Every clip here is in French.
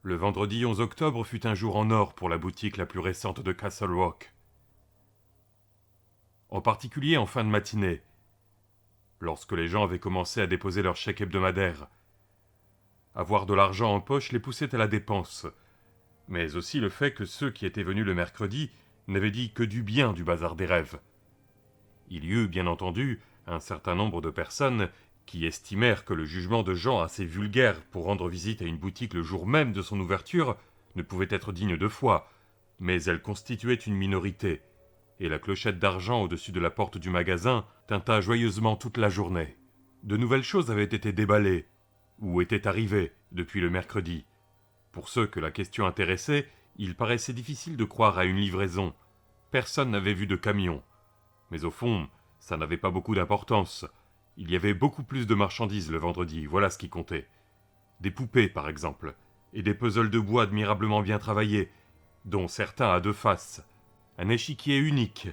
Le vendredi 11 octobre fut un jour en or pour la boutique la plus récente de Castle Rock. En particulier en fin de matinée, lorsque les gens avaient commencé à déposer leurs chèques hebdomadaires. Avoir de l'argent en poche les poussait à la dépense, mais aussi le fait que ceux qui étaient venus le mercredi n'avaient dit que du bien du bazar des rêves. Il y eut, bien entendu, un certain nombre de personnes qui estimèrent que le jugement de gens assez vulgaires pour rendre visite à une boutique le jour même de son ouverture ne pouvait être digne de foi, mais elle constituait une minorité, et la clochette d'argent au-dessus de la porte du magasin tinta joyeusement toute la journée. De nouvelles choses avaient été déballées, ou étaient arrivées depuis le mercredi. Pour ceux que la question intéressait, il paraissait difficile de croire à une livraison. Personne n'avait vu de camion. Mais au fond, ça n'avait pas beaucoup d'importance. Il y avait beaucoup plus de marchandises le vendredi, voilà ce qui comptait. Des poupées, par exemple, et des puzzles de bois admirablement bien travaillés, dont certains à deux faces. Un échiquier unique.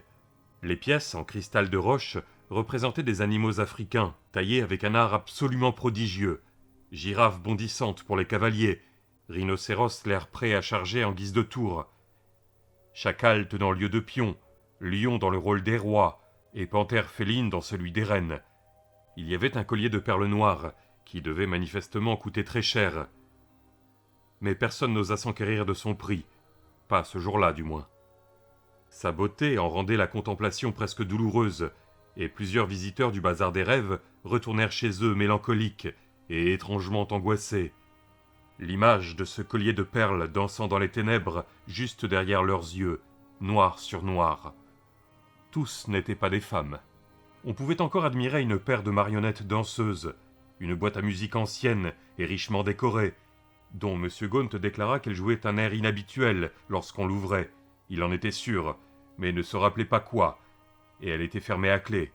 Les pièces, en cristal de roche, représentaient des animaux africains, taillés avec un art absolument prodigieux. Girafes bondissantes pour les cavaliers, rhinocéros l'air prêt à charger en guise de tour, chacal tenant lieu de pion, lion dans le rôle des rois, et panthère féline dans celui des reines. Il y avait un collier de perles noires, qui devait manifestement coûter très cher. Mais personne n'osa s'enquérir de son prix, pas ce jour-là du moins. Sa beauté en rendait la contemplation presque douloureuse, et plusieurs visiteurs du bazar des rêves retournèrent chez eux mélancoliques et étrangement angoissés. L'image de ce collier de perles dansant dans les ténèbres juste derrière leurs yeux, noir sur noir. Tous n'étaient pas des femmes. On pouvait encore admirer une paire de marionnettes danseuses, une boîte à musique ancienne et richement décorée, dont M. Gaunt déclara qu'elle jouait un air inhabituel lorsqu'on l'ouvrait. Il en était sûr, mais ne se rappelait pas quoi, et elle était fermée à clé.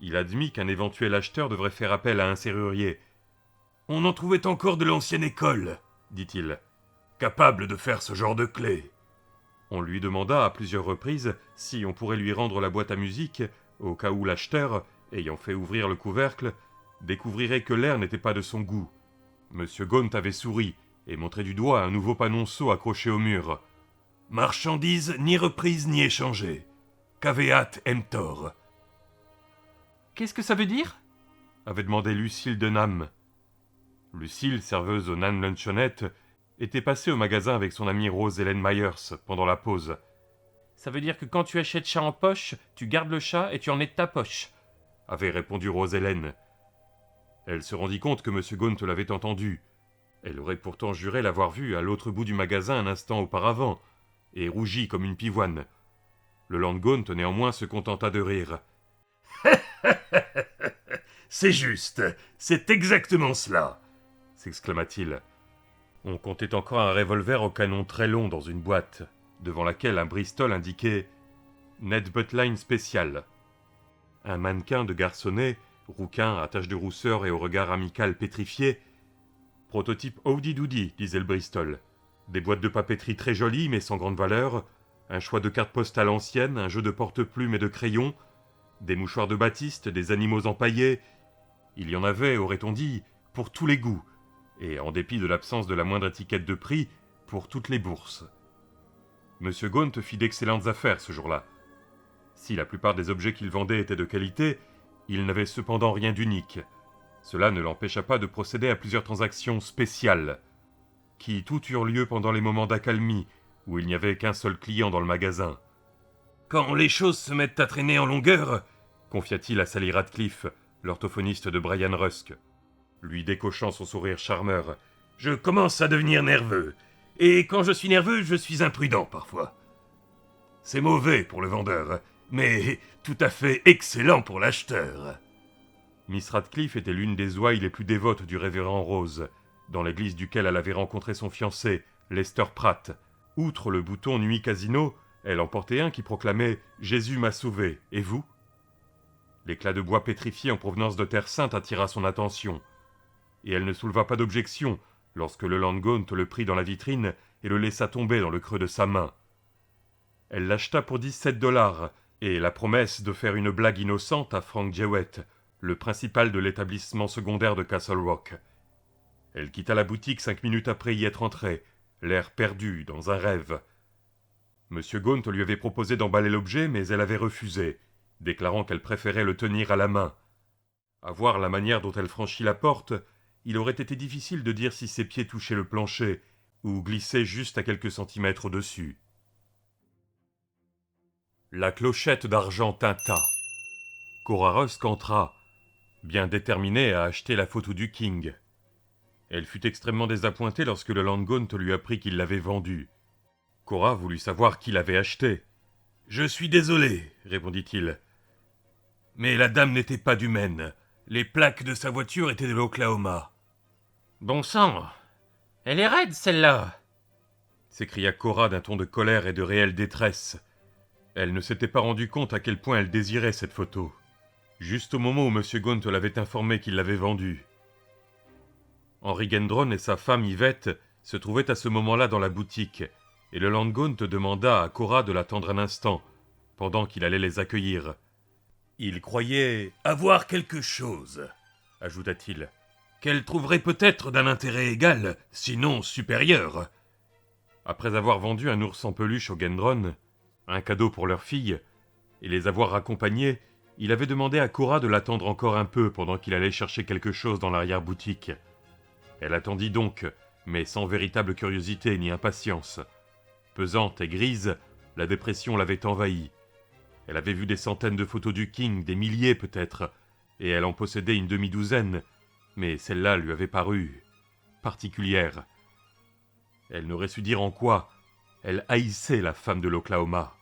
Il admit qu'un éventuel acheteur devrait faire appel à un serrurier. « On en trouvait encore de l'ancienne école, dit-il, capable de faire ce genre de clé. » On lui demanda à plusieurs reprises si on pourrait lui rendre la boîte à musique, au cas où l'acheteur, ayant fait ouvrir le couvercle, découvrirait que l'air n'était pas de son goût. M. Gaunt avait souri et montré du doigt un nouveau panonceau accroché au mur. « Marchandise ni reprise ni échangée. Caveat emptor. »« Qu'est-ce que ça veut dire ?» avait demandé Lucille de Nam. Lucille, serveuse au Nan Lunchonette, était passée au magasin avec son amie Rose Helen Myers pendant la pause. « Ça veut dire que quand tu achètes chat en poche, tu gardes le chat et tu en es de ta poche, » avait répondu Rose Helen. Elle se rendit compte que M. Gaunt l'avait entendu. Elle aurait pourtant juré l'avoir vu à l'autre bout du magasin un instant auparavant, et rougit comme une pivoine. Le Lord Gaunt néanmoins se contenta de rire. « C'est juste, c'est exactement cela !» s'exclama-t-il. On comptait encore un revolver au canon très long dans une boîte, devant laquelle un Bristol indiquait « Ned Buttline spécial ». Un mannequin de garçonnet, rouquin à taches de rousseur et au regard amical pétrifié. « Prototype Howdy Doody », disait le Bristol. Des boîtes de papeterie très jolies mais sans grande valeur, un choix de cartes postales anciennes, un jeu de porte-plumes et de crayons, des mouchoirs de batiste, des animaux empaillés. Il y en avait, aurait-on dit, pour tous les goûts, et en dépit de l'absence de la moindre étiquette de prix, pour toutes les bourses. M. Gaunt fit d'excellentes affaires ce jour-là. Si la plupart des objets qu'il vendait étaient de qualité, il n'avait cependant rien d'unique. Cela ne l'empêcha pas de procéder à plusieurs transactions spéciales, qui toutes eurent lieu pendant les moments d'accalmie, où il n'y avait qu'un seul client dans le magasin. « Quand les choses se mettent à traîner en longueur, » confia-t-il à Sally Radcliffe, l'orthophoniste de Brian Rusk, lui décochant son sourire charmeur, « je commence à devenir nerveux, et quand je suis nerveux, je suis imprudent parfois. C'est mauvais pour le vendeur, mais tout à fait excellent pour l'acheteur. » Miss Radcliffe était l'une des ouailles les plus dévotes du révérend Rose, dans l'église duquel elle avait rencontré son fiancé, Lester Pratt. Outre le bouton Nuit Casino, elle en portait un qui proclamait « Jésus m'a sauvé, et vous ?» L'éclat de bois pétrifié en provenance de Terre Sainte attira son attention, et elle ne souleva pas d'objection lorsque le Lord Gaunt le prit dans la vitrine et le laissa tomber dans le creux de sa main. Elle l'acheta pour 17 $, et la promesse de faire une blague innocente à Frank Jewett, le principal de l'établissement secondaire de Castle Rock. Elle quitta la boutique 5 minutes après y être entrée, l'air perdu, dans un rêve. Monsieur Gaunt lui avait proposé d'emballer l'objet, mais elle avait refusé, déclarant qu'elle préférait le tenir à la main. À voir la manière dont elle franchit la porte, il aurait été difficile de dire si ses pieds touchaient le plancher, ou glissaient juste à quelques centimètres au-dessus. La clochette d'argent tinta. Cora Rusk entra, bien déterminée à acheter la photo du King. Elle fut extrêmement désappointée lorsque le Landgaunt lui apprit qu'il l'avait vendue. Cora voulut savoir qui l'avait acheté. « Je suis désolé, répondit-il. Mais la dame n'était pas du Maine. Les plaques de sa voiture étaient de l'Oklahoma. »« Bon sang, elle est raide, celle-là !» s'écria Cora d'un ton de colère et de réelle détresse. Elle ne s'était pas rendu compte à quel point elle désirait cette photo. Juste au moment où M. Gaunt l'avait informé qu'il l'avait vendue. Henry Gendron et sa femme Yvette se trouvaient à ce moment-là dans la boutique, et le Landgaunt demanda à Cora de l'attendre un instant, pendant qu'il allait les accueillir. « Il croyait avoir quelque chose, » ajouta-t-il, « qu'elle trouverait peut-être d'un intérêt égal, sinon supérieur. » Après avoir vendu un ours en peluche aux Gendron, un cadeau pour leur fille, et les avoir accompagnés, il avait demandé à Cora de l'attendre encore un peu pendant qu'il allait chercher quelque chose dans l'arrière-boutique. Elle attendit donc, mais sans véritable curiosité ni impatience. Pesante et grise, la dépression l'avait envahie. Elle avait vu des centaines de photos du King, des milliers peut-être, et elle en possédait une demi-douzaine, mais celle-là lui avait paru particulière. Elle n'aurait su dire en quoi. Elle haïssait la femme de l'Oklahoma.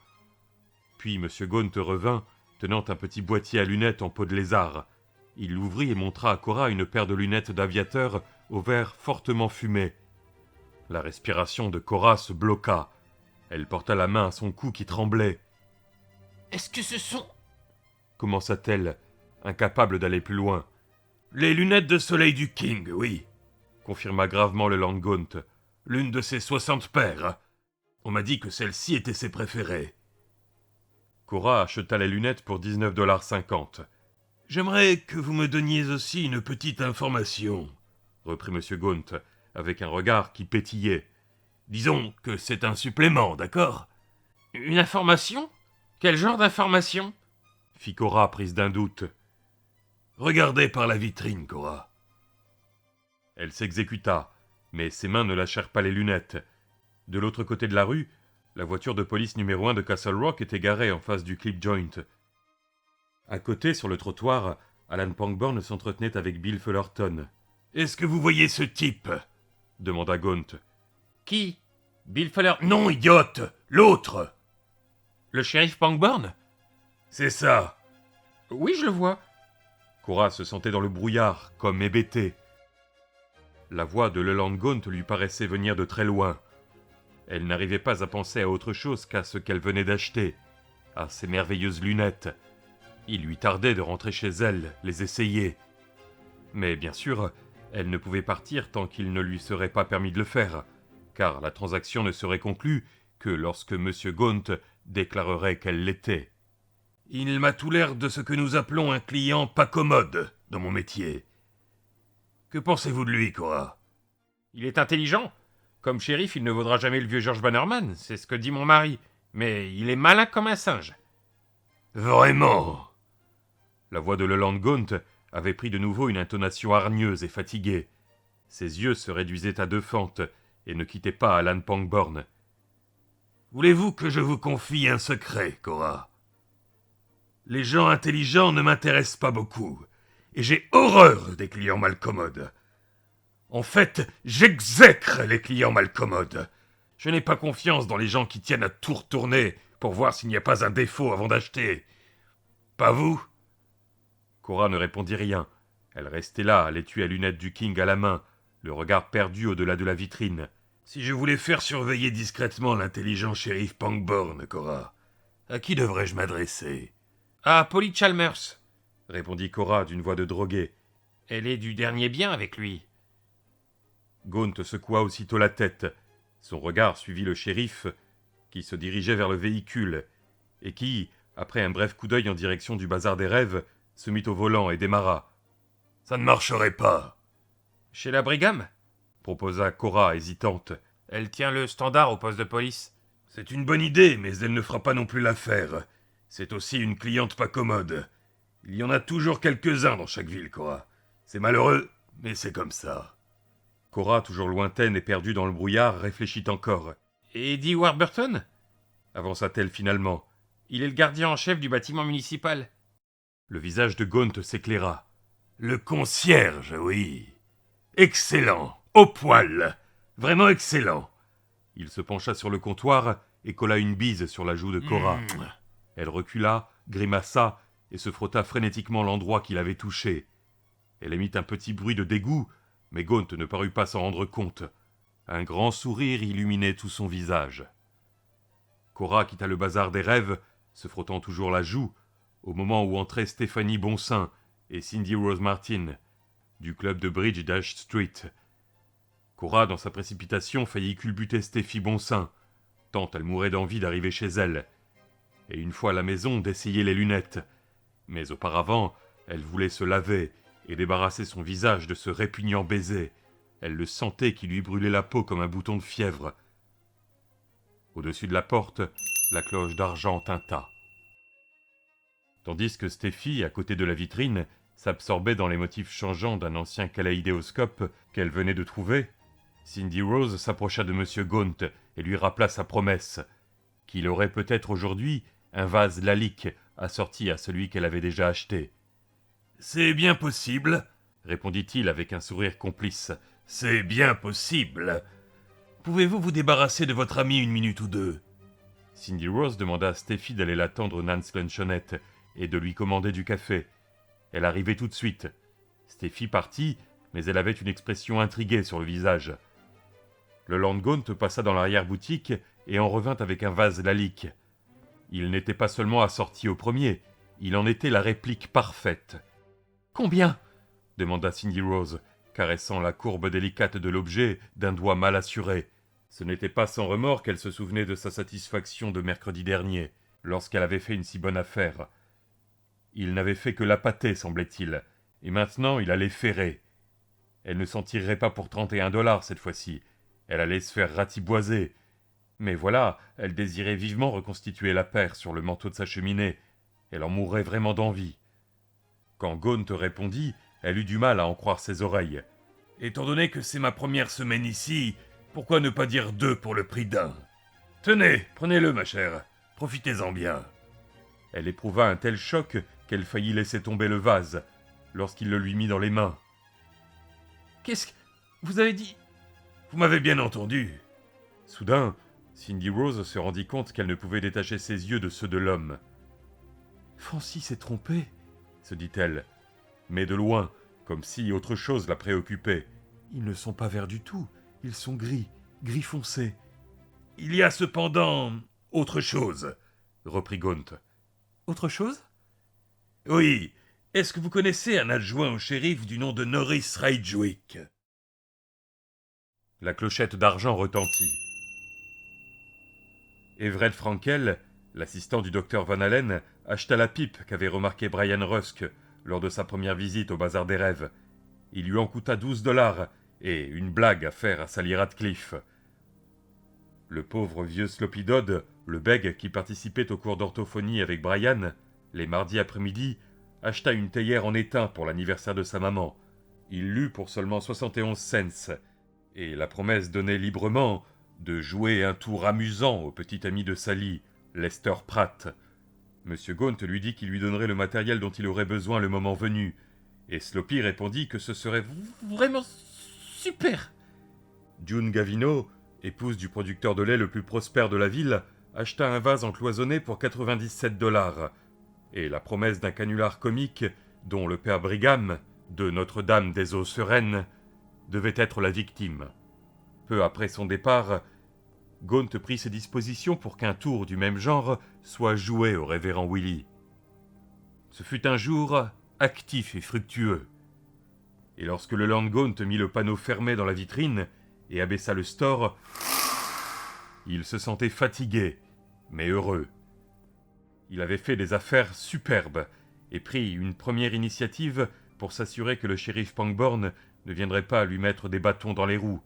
Puis M. Gaunt revint, tenant un petit boîtier à lunettes en peau de lézard. Il l'ouvrit et montra à Cora une paire de lunettes d'aviateur au verre fortement fumé. La respiration de Cora se bloqua. Elle porta la main à son cou qui tremblait. « Est-ce que ce sont... » commença-t-elle, incapable d'aller plus loin. « Les lunettes de soleil du King, oui, » confirma gravement le Landgaunt. « L'une de ses 60 paires. On m'a dit que celle-ci était ses préférées. » Cora acheta les lunettes pour 19,50 $. « J'aimerais que vous me donniez aussi une petite information, » reprit M. Gaunt, avec un regard qui pétillait. « Disons que c'est un supplément, d'accord ?»« Une information ? Quel genre d'information ?» fit Cora, prise d'un doute. « Regardez par la vitrine, Cora. » Elle s'exécuta, mais ses mains ne lâchèrent pas les lunettes. De l'autre côté de la rue, la voiture de police numéro 1 de Castle Rock était garée en face du Clip Joint. À côté, sur le trottoir, Alan Pangborn s'entretenait avec Bill Fullerton. « Est-ce que vous voyez ce type ?» demanda Gaunt. « Qui ? Bill Fullerton ? »« Non, idiote ! L'autre !»« Le shérif Pangborn ? » ?»« C'est ça !»« Oui, je le vois. » Cora se sentait dans le brouillard, comme hébétée. La voix de Leland Gaunt lui paraissait venir de très loin. Elle n'arrivait pas à penser à autre chose qu'à ce qu'elle venait d'acheter, à ces merveilleuses lunettes. Il lui tardait de rentrer chez elle, les essayer. Mais bien sûr, elle ne pouvait partir tant qu'il ne lui serait pas permis de le faire, car la transaction ne serait conclue que lorsque M. Gaunt déclarerait qu'elle l'était. « Il m'a tout l'air de ce que nous appelons un client pas commode dans mon métier. Que pensez-vous de lui, Cora ? » ?»« Il est intelligent. Comme shérif, il ne vaudra jamais le vieux George Bannerman, c'est ce que dit mon mari. Mais il est malin comme un singe. »« Vraiment ?» La voix de Leland Gaunt avait pris de nouveau une intonation hargneuse et fatiguée. Ses yeux se réduisaient à deux fentes et ne quittaient pas Alan Pangborn. « Voulez-vous que je vous confie un secret, Cora ? Les gens intelligents ne m'intéressent pas beaucoup, et j'ai horreur des clients malcommodes. En fait, j'exècre les clients malcommodes. Je n'ai pas confiance dans les gens qui tiennent à tout retourner pour voir s'il n'y a pas un défaut avant d'acheter. Pas vous ? » Cora ne répondit rien. Elle restait là, l'étui à lunettes du King à la main, le regard perdu au-delà de la vitrine. « Si je voulais faire surveiller discrètement l'intelligent shérif Pangborn, Cora, à qui devrais-je m'adresser ? » ?»« À Polly Chalmers, » répondit Cora d'une voix de droguée. « Elle est du dernier bien avec lui. » Gaunt secoua aussitôt la tête. Son regard suivit le shérif, qui se dirigeait vers le véhicule, et qui, après un bref coup d'œil en direction du bazar des rêves, se mit au volant et démarra. « Ça ne marcherait pas. »« Chez la Brigham ? proposa Cora, hésitante. Elle tient le standard au poste de police. C'est une bonne idée, mais elle ne fera pas non plus l'affaire. C'est aussi une cliente pas commode. Il y en a toujours quelques-uns dans chaque ville, Cora. C'est malheureux, mais c'est comme ça. Cora, toujours lointaine et perdue dans le brouillard, réfléchit encore. Et Eddie Warburton ? Avança-t-elle finalement. Il est le gardien en chef du bâtiment municipal. Le visage de Gaunt s'éclaira. Le concierge, oui. Excellent. Au poil. Vraiment excellent. Il se pencha sur le comptoir et colla une bise sur la joue de Cora. Elle recula, grimaça et se frotta frénétiquement l'endroit qu'il avait touché. Elle émit un petit bruit de dégoût, mais Gaunt ne parut pas s'en rendre compte. Un grand sourire illuminait tout son visage. Cora quitta le bazar des rêves, se frottant toujours la joue, au moment où entraient Stéphanie Bonsin et Cindy Rose Martin, du club de bridge d'Ash Street. Cora, dans sa précipitation, faillit culbuter Stéphie Bonsin, tant elle mourait d'envie d'arriver chez elle, et une fois à la maison d'essayer les lunettes. Mais auparavant, elle voulait se laver et débarrasser son visage de ce répugnant baiser. Elle le sentait qui lui brûlait la peau comme un bouton de fièvre. Au-dessus de la porte, la cloche d'argent tinta. Tandis que Stéphie, à côté de la vitrine, s'absorbait dans les motifs changeants d'un ancien kaléidoscope qu'elle venait de trouver, Cindy Rose s'approcha de M. Gaunt et lui rappela sa promesse, qu'il aurait peut-être aujourd'hui un vase Lalique assorti à celui qu'elle avait déjà acheté. « C'est bien possible, » répondit-il avec un sourire complice. « C'est bien possible. Pouvez-vous vous débarrasser de votre ami une minute ou deux ?» Cindy Rose demanda à Stéphie d'aller l'attendre au Nance Lunchonette et de lui commander du café. Elle arrivait tout de suite. Stéphie partit, mais elle avait une expression intriguée sur le visage. Le Lord Gaunt passa dans l'arrière-boutique et en revint avec un vase Lalique. Il n'était pas seulement assorti au premier, il en était la réplique parfaite. « Combien ?» demanda Cindy Rose, caressant la courbe délicate de l'objet d'un doigt mal assuré. Ce n'était pas sans remords qu'elle se souvenait de sa satisfaction de mercredi dernier, lorsqu'elle avait fait une si bonne affaire. Il n'avait fait que l'appâter, semblait-il, et maintenant il allait ferrer. Elle ne s'en tirerait pas pour 31 $ cette fois-ci. Elle allait se faire ratiboiser. Mais voilà, elle désirait vivement reconstituer la paire sur le manteau de sa cheminée. Elle en mourrait vraiment d'envie. Quand Gaunt répondit, elle eut du mal à en croire ses oreilles. « Étant donné que c'est ma première semaine ici, pourquoi ne pas dire 2 pour le prix d'un ? Tenez, prenez-le, ma chère. Profitez-en bien. » Elle éprouva un tel choc qu'elle faillit laisser tomber le vase, lorsqu'il le lui mit dans les mains. « Qu'est-ce que vous avez dit ?»« Vous m'avez bien entendu. » Soudain, Cindy Rose se rendit compte qu'elle ne pouvait détacher ses yeux de ceux de l'homme. « Francis s'est trompée, » se dit-elle, mais de loin, comme si autre chose la préoccupait. « Ils ne sont pas verts du tout, ils sont gris, gris foncé. »« Il y a cependant autre chose, » reprit Gaunt. « Autre chose ? » « Oui. Est-ce que vous connaissez un adjoint au shérif du nom de Norris Raidgewick ?» La clochette d'argent retentit. Everett Frankel, l'assistant du docteur Van Allen, acheta la pipe qu'avait remarqué Brian Rusk lors de sa première visite au Bazar des Rêves. Il lui en coûta 12 $ et une blague à faire à Sally Radcliffe. Le pauvre vieux Slopidod, le bègue qui participait au cours d'orthophonie avec Brian, les mardis après-midi, acheta une théière en étain pour l'anniversaire de sa maman. Il l'eut pour seulement 71 cents, et la promesse donnée librement de jouer un tour amusant au petit ami de Sally, Lester Pratt. Monsieur Gaunt lui dit qu'il lui donnerait le matériel dont il aurait besoin le moment venu, et Sloppy répondit que ce serait vraiment super. June Gavino, épouse du producteur de lait le plus prospère de la ville, acheta un vase encloisonné pour 97 $, et la promesse d'un canular comique dont le père Brigham, de Notre-Dame des Eaux Sereines, devait être la victime. Peu après son départ, Gaunt prit ses dispositions pour qu'un tour du même genre soit joué au révérend Willy. Ce fut un jour actif et fructueux. Et lorsque le Lord Gaunt mit le panneau fermé dans la vitrine et abaissa le store, il se sentait fatigué, mais heureux. Il avait fait des affaires superbes et pris une première initiative pour s'assurer que le shérif Pangborn ne viendrait pas lui mettre des bâtons dans les roues,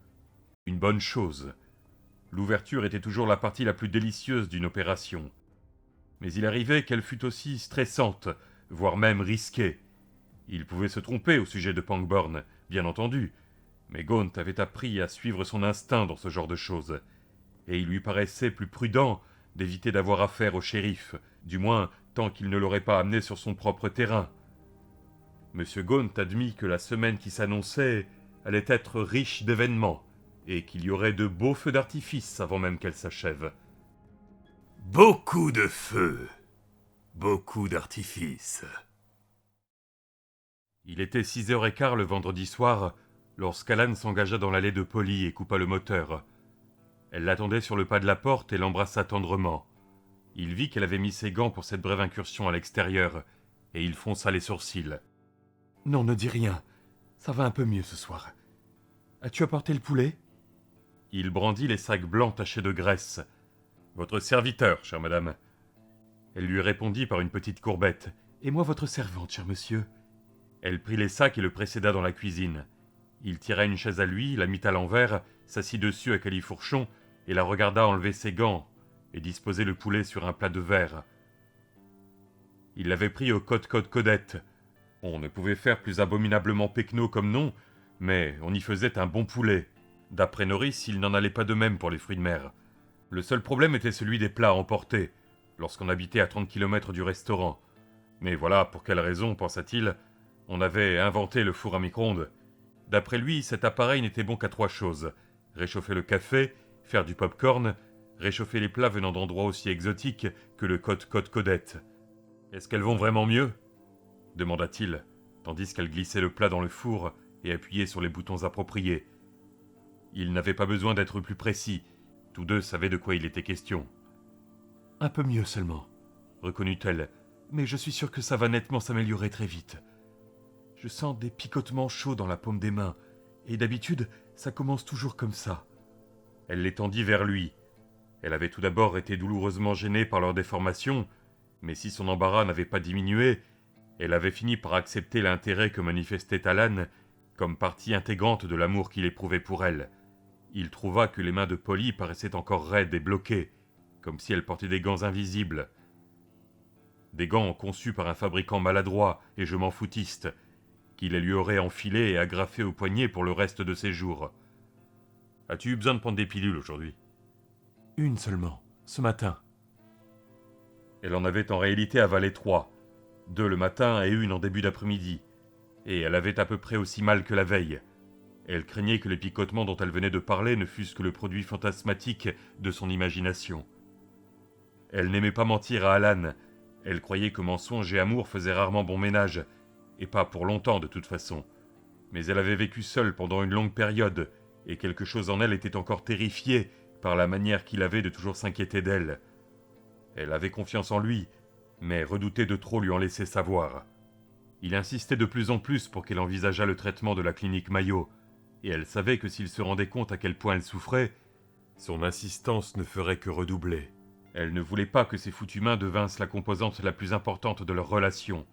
Une bonne chose. L'ouverture était toujours la partie la plus délicieuse d'une opération. Mais il arrivait qu'elle fût aussi stressante, voire même risquée. Il pouvait se tromper au sujet de Pangborn, bien entendu, mais Gaunt avait appris à suivre son instinct dans ce genre de choses, et il lui paraissait plus prudent d'éviter d'avoir affaire au shérif, du moins tant qu'il ne l'aurait pas amené sur son propre terrain. M. Gaunt admit que la semaine qui s'annonçait allait être riche d'événements, et qu'il y aurait de beaux feux d'artifice avant même qu'elle s'achève. Beaucoup de feux, beaucoup d'artifices. Il était 6h15 le vendredi soir, lorsqu'Alan s'engagea dans l'allée de Polly et coupa le moteur. Elle l'attendait sur le pas de la porte et l'embrassa tendrement. Il vit qu'elle avait mis ses gants pour cette brève incursion à l'extérieur, et il fronça les sourcils. « Non, ne dis rien. Ça va un peu mieux ce soir. As-tu apporté le poulet ?» Il brandit les sacs blancs tachés de graisse. « Votre serviteur, chère madame. » Elle lui répondit par une petite courbette. « Et moi votre servante, cher monsieur. » Elle prit les sacs et le précéda dans la cuisine. Il tira une chaise à lui, la mit à l'envers, s'assit dessus à califourchon et la regarda enlever ses gants et disposer le poulet sur un plat de verre. Il l'avait pris au Côte-Côte-Codette. On ne pouvait faire plus abominablement pecno comme nom, mais on y faisait un bon poulet. D'après Norris, il n'en allait pas de même pour les fruits de mer. Le seul problème était celui des plats à emporter, lorsqu'on habitait à 30 km du restaurant. Mais voilà pour quelle raison, pensa-t-il, on avait inventé le four à micro-ondes. D'après lui, cet appareil n'était bon qu'à 3 choses. Réchauffer le café, faire du pop-corn, réchauffer les plats venant d'endroits aussi exotiques que le Côte-Côte-Codette. « Est-ce qu'elles vont vraiment mieux ?» demanda-t-il, tandis qu'elle glissait le plat dans le four et appuyait sur les boutons appropriés. Il n'avait pas besoin d'être plus précis. Tous deux savaient de quoi il était question. « Un peu mieux seulement, reconnut-elle, mais je suis sûr que ça va nettement s'améliorer très vite. Je sens des picotements chauds dans la paume des mains, et d'habitude, ça commence toujours comme ça. » Elle l'étendit vers lui. Elle avait tout d'abord été douloureusement gênée par leur déformation, mais si son embarras n'avait pas diminué, elle avait fini par accepter l'intérêt que manifestait Alan comme partie intégrante de l'amour qu'il éprouvait pour elle. Il trouva que les mains de Polly paraissaient encore raides et bloquées, comme si elle portait des gants invisibles. Des gants conçus par un fabricant maladroit et je m'en foutiste, qui les lui aurait enfilés et agrafés au poignet pour le reste de ses jours. « As-tu eu besoin de prendre des pilules aujourd'hui ?»« Une seulement, ce matin. » Elle en avait en réalité avalé 3, 2 le matin et une en début d'après-midi, et elle avait à peu près aussi mal que la veille. Elle craignait que les picotements dont elle venait de parler ne fussent que le produit fantasmatique de son imagination. Elle n'aimait pas mentir à Alan, elle croyait que mensonge et amour faisaient rarement bon ménage, et pas pour longtemps de toute façon. Mais elle avait vécu seule pendant une longue période, et quelque chose en elle était encore terrifié par la manière qu'il avait de toujours s'inquiéter d'elle. Elle avait confiance en lui, mais redoutait de trop lui en laisser savoir. Il insistait de plus en plus pour qu'elle envisageât le traitement de la clinique Mayo, et elle savait que s'il se rendait compte à quel point elle souffrait, son insistance ne ferait que redoubler. Elle ne voulait pas que ces foutues mains devinssent la composante la plus importante de leur relation,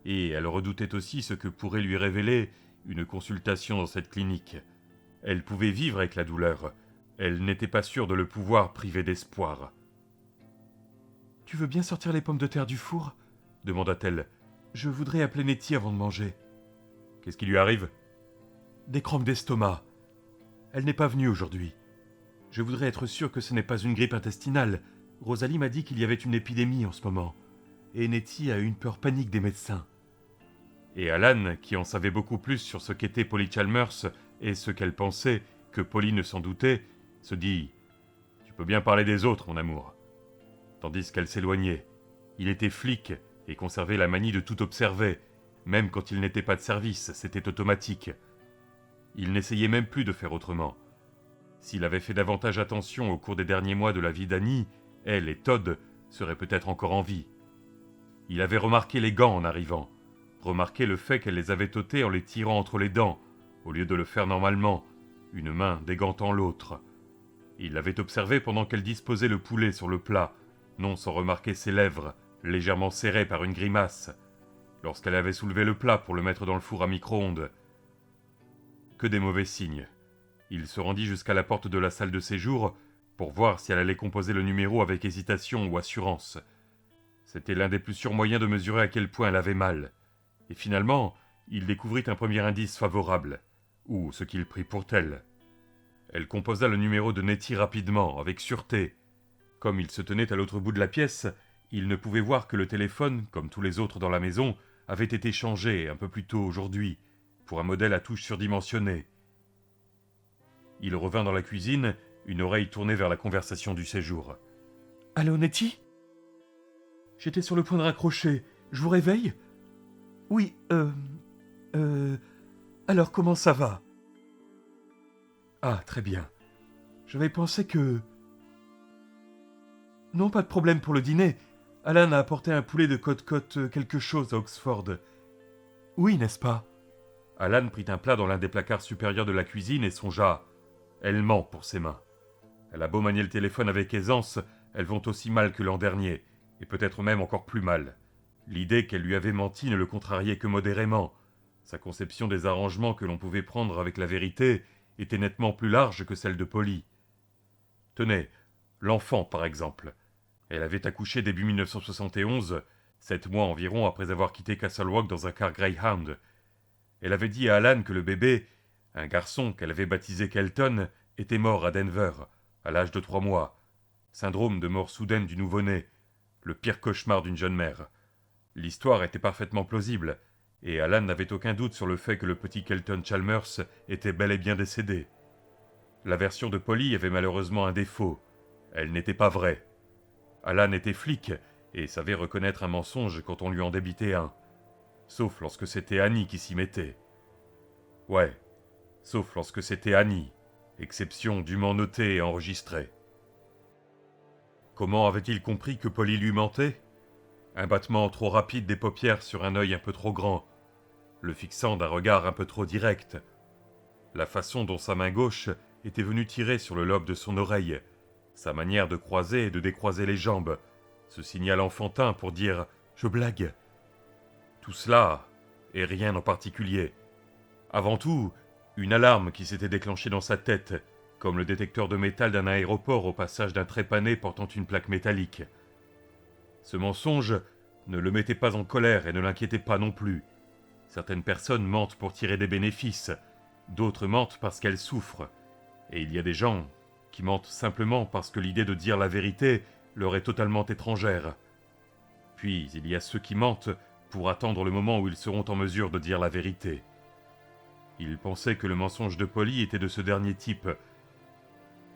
et elle redoutait aussi ce que pourrait lui révéler une consultation dans cette clinique. Elle pouvait vivre avec la douleur, elle n'était pas sûre de le pouvoir priver d'espoir. « Tu veux bien sortir les pommes de terre du four ?» demanda-t-elle. « Je voudrais appeler Nettie avant de manger. »« Qu'est-ce qui lui arrive ?»« Des crampes d'estomac. Elle n'est pas venue aujourd'hui. Je voudrais être sûre que ce n'est pas une grippe intestinale. Rosalie m'a dit qu'il y avait une épidémie en ce moment. Et Nettie a eu une peur panique des médecins. » Et Alan, qui en savait beaucoup plus sur ce qu'était Polly Chalmers et ce qu'elle pensait que Polly ne s'en doutait, se dit « Tu peux bien parler des autres, mon amour. » Tandis qu'elle s'éloignait. Il était flic et conservait la manie de tout observer, même quand il n'était pas de service, c'était automatique. Il n'essayait même plus de faire autrement. S'il avait fait davantage attention au cours des derniers mois de la vie d'Annie, elle et Todd seraient peut-être encore en vie. Il avait remarqué les gants en arrivant, remarqué le fait qu'elle les avait ôtés en les tirant entre les dents, au lieu de le faire normalement, une main dégantant l'autre. Il l'avait observé pendant qu'elle disposait le poulet sur le plat, non sans remarquer ses lèvres, légèrement serrées par une grimace, lorsqu'elle avait soulevé le plat pour le mettre dans le four à micro-ondes. Que des mauvais signes. Il se rendit jusqu'à la porte de la salle de séjour pour voir si elle allait composer le numéro avec hésitation ou assurance. C'était l'un des plus sûrs moyens de mesurer à quel point elle avait mal. Et finalement, il découvrit un premier indice favorable, ou ce qu'il prit pour tel. Elle composa le numéro de Nettie rapidement, avec sûreté. Comme il se tenait à l'autre bout de la pièce, il ne pouvait voir que le téléphone, comme tous les autres dans la maison, avait été changé un peu plus tôt aujourd'hui, pour un modèle à touche surdimensionné. Il revint dans la cuisine, une oreille tournée vers la conversation du séjour. « Allô, Nettie ? J'étais sur le point de raccrocher. Je vous réveille ? Oui, alors comment ça va ? Ah, très bien. J'avais pensé que... Non, pas de problème pour le dîner. Alan a apporté un poulet de côte-côte quelque chose à Oxford. Oui, n'est-ce pas ? Alan prit un plat dans l'un des placards supérieurs de la cuisine et songea. Elle ment pour ses mains. Elle a beau manier le téléphone avec aisance, elles vont aussi mal que l'an dernier, et peut-être même encore plus mal. L'idée qu'elle lui avait menti ne le contrariait que modérément. Sa conception des arrangements que l'on pouvait prendre avec la vérité était nettement plus large que celle de Polly. Tenez, l'enfant par exemple. Elle avait accouché début 1971, 7 mois environ après avoir quitté Castle Rock dans un car Greyhound. Elle avait dit à Alan que le bébé, un garçon qu'elle avait baptisé Kelton, était mort à Denver, à l'âge de 3 mois. Syndrome de mort soudaine du nouveau-né, le pire cauchemar d'une jeune mère. L'histoire était parfaitement plausible, et Alan n'avait aucun doute sur le fait que le petit Kelton Chalmers était bel et bien décédé. La version de Polly avait malheureusement un défaut. Elle n'était pas vraie. Alan était flic, et savait reconnaître un mensonge quand on lui en débitait un. Sauf lorsque c'était Annie qui s'y mettait. Ouais, sauf lorsque c'était Annie, exception dûment notée et enregistrée. Comment avait-il compris que Polly lui mentait ? Un battement trop rapide des paupières sur un œil un peu trop grand, le fixant d'un regard un peu trop direct. La façon dont sa main gauche était venue tirer sur le lobe de son oreille, sa manière de croiser et de décroiser les jambes, ce signal enfantin pour dire « je blague ». Tout cela, et rien en particulier. Avant tout, une alarme qui s'était déclenchée dans sa tête, comme le détecteur de métal d'un aéroport au passage d'un trépané portant une plaque métallique. Ce mensonge ne le mettait pas en colère et ne l'inquiétait pas non plus. Certaines personnes mentent pour tirer des bénéfices, d'autres mentent parce qu'elles souffrent. Et il y a des gens qui mentent simplement parce que l'idée de dire la vérité leur est totalement étrangère. Puis il y a ceux qui mentent pour attendre le moment où ils seront en mesure de dire la vérité. Il pensait que le mensonge de Polly était de ce dernier type,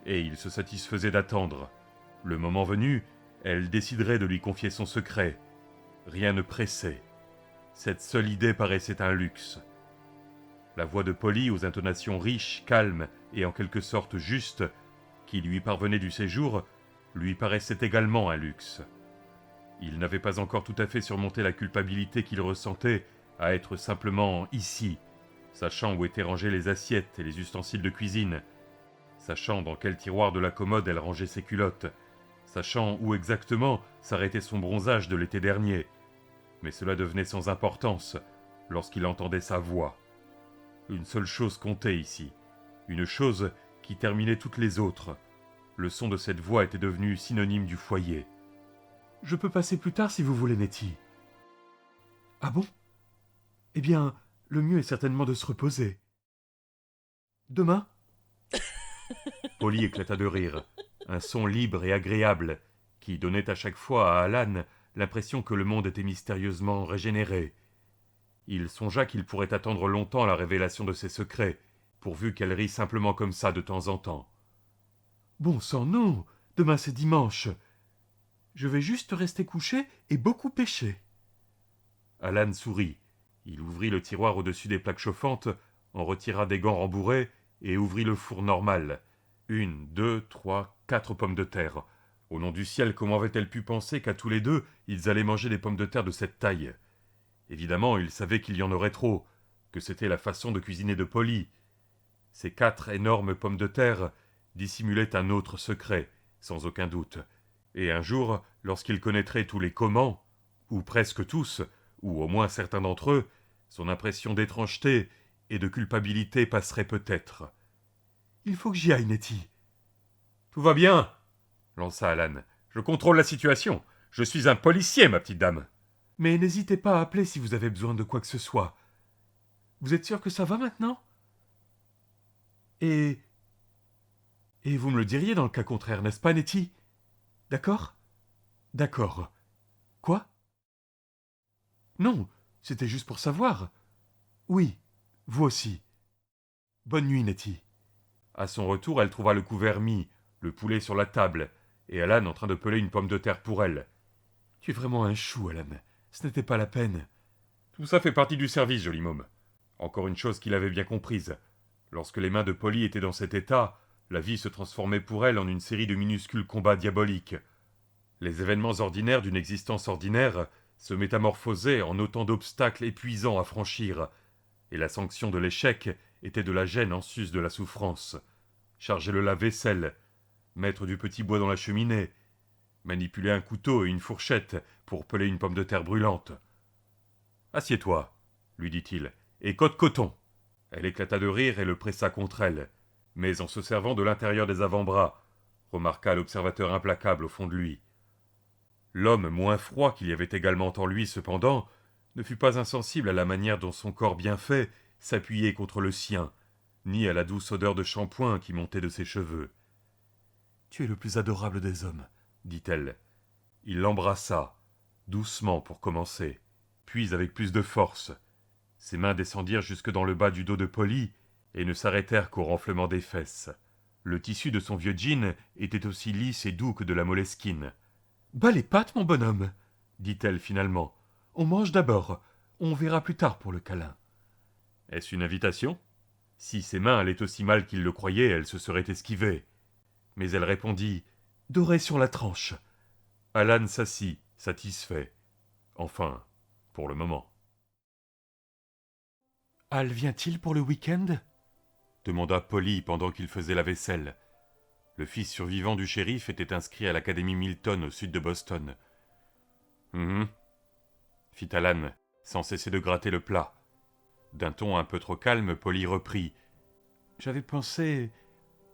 et il se satisfaisait d'attendre. Le moment venu, elle déciderait de lui confier son secret. Rien ne pressait. Cette seule idée paraissait un luxe. La voix de Polly, aux intonations riches, calmes et en quelque sorte justes, qui lui parvenait du séjour, lui paraissait également un luxe. Il n'avait pas encore tout à fait surmonté la culpabilité qu'il ressentait à être simplement ici, sachant où étaient rangées les assiettes et les ustensiles de cuisine, sachant dans quel tiroir de la commode elle rangeait ses culottes, sachant où exactement s'arrêtait son bronzage de l'été dernier. Mais cela devenait sans importance lorsqu'il entendait sa voix. Une seule chose comptait ici, une chose qui terminait toutes les autres. Le son de cette voix était devenu synonyme du foyer. « Je peux passer plus tard si vous voulez, Nettie. »« Ah bon ? Eh bien, le mieux est certainement de se reposer. »« Demain ?» Polly éclata de rire, un son libre et agréable, qui donnait à chaque fois à Alan l'impression que le monde était mystérieusement régénéré. Il songea qu'il pourrait attendre longtemps la révélation de ses secrets, pourvu qu'elle rît simplement comme ça de temps en temps. « Bon sang, non ! Demain c'est dimanche. Je vais juste rester couché et beaucoup pêcher. » Alan sourit. Il ouvrit le tiroir au-dessus des plaques chauffantes, en retira des gants rembourrés et ouvrit le four normal. 1, 2, 3, 4 pommes de terre. Au nom du ciel, comment avait-elle pu penser qu'à tous les deux, ils allaient manger des pommes de terre de cette taille ? Évidemment, il savait qu'il y en aurait trop, que c'était la façon de cuisiner de Polly. Ces 4 énormes pommes de terre dissimulaient un autre secret, sans aucun doute. Et un jour, lorsqu'il connaîtrait tous les comment, ou presque tous, ou au moins certains d'entre eux, son impression d'étrangeté et de culpabilité passerait peut-être. Il faut que j'y aille, Nettie. Tout va bien, lança Alan. Je contrôle la situation. Je suis un policier, ma petite dame. Mais n'hésitez pas à appeler si vous avez besoin de quoi que ce soit. Vous êtes sûr que ça va maintenant? Et vous me le diriez dans le cas contraire, n'est-ce pas, Nettie? D'accord? D'accord. Quoi? Non, c'était juste pour savoir. Oui, vous aussi. Bonne nuit, Nettie. À son retour, elle trouva le couvert mis, le poulet sur la table, et Alan en train de peler une pomme de terre pour elle. Tu es vraiment un chou, Alan. Ce n'était pas la peine. Tout ça fait partie du service, joli môme. Encore une chose qu'il avait bien comprise. Lorsque les mains de Polly étaient dans cet état, la vie se transformait pour elle en une série de minuscules combats diaboliques. Les événements ordinaires d'une existence ordinaire se métamorphosaient en autant d'obstacles épuisants à franchir, et la sanction de l'échec était de la gêne en sus de la souffrance. Charger le lave-vaisselle, mettre du petit bois dans la cheminée, manipuler un couteau et une fourchette pour peler une pomme de terre brûlante. « Assieds-toi, lui dit-il, et coton. » Elle éclata de rire et le pressa contre elle, mais en se servant de l'intérieur des avant-bras, remarqua l'observateur implacable au fond de lui. L'homme moins froid qu'il y avait également en lui, cependant, ne fut pas insensible à la manière dont son corps bien fait s'appuyait contre le sien, ni à la douce odeur de shampoing qui montait de ses cheveux. « Tu es le plus adorable des hommes, » dit-elle. Il l'embrassa, doucement pour commencer, puis avec plus de force. Ses mains descendirent jusque dans le bas du dos de Polly et ne s'arrêtèrent qu'au renflement des fesses. Le tissu de son vieux jean était aussi lisse et doux que de la moleskine. « Bas les pattes, mon bonhomme, dit-elle finalement. On mange d'abord. On verra plus tard pour le câlin. Est-ce une invitation? Si ses mains allaient aussi mal qu'il le croyait, elle se serait esquivée. Mais elle répondit « Doré sur la tranche. » Alan s'assit, satisfait. Enfin, pour le moment. Al vient-il pour le week-end? Demanda Polly pendant qu'il faisait la vaisselle. Le fils survivant du shérif était inscrit à l'Académie Milton au sud de Boston. Fit Alan, sans cesser de gratter le plat. D'un ton un peu trop calme, Polly reprit. J'avais pensé...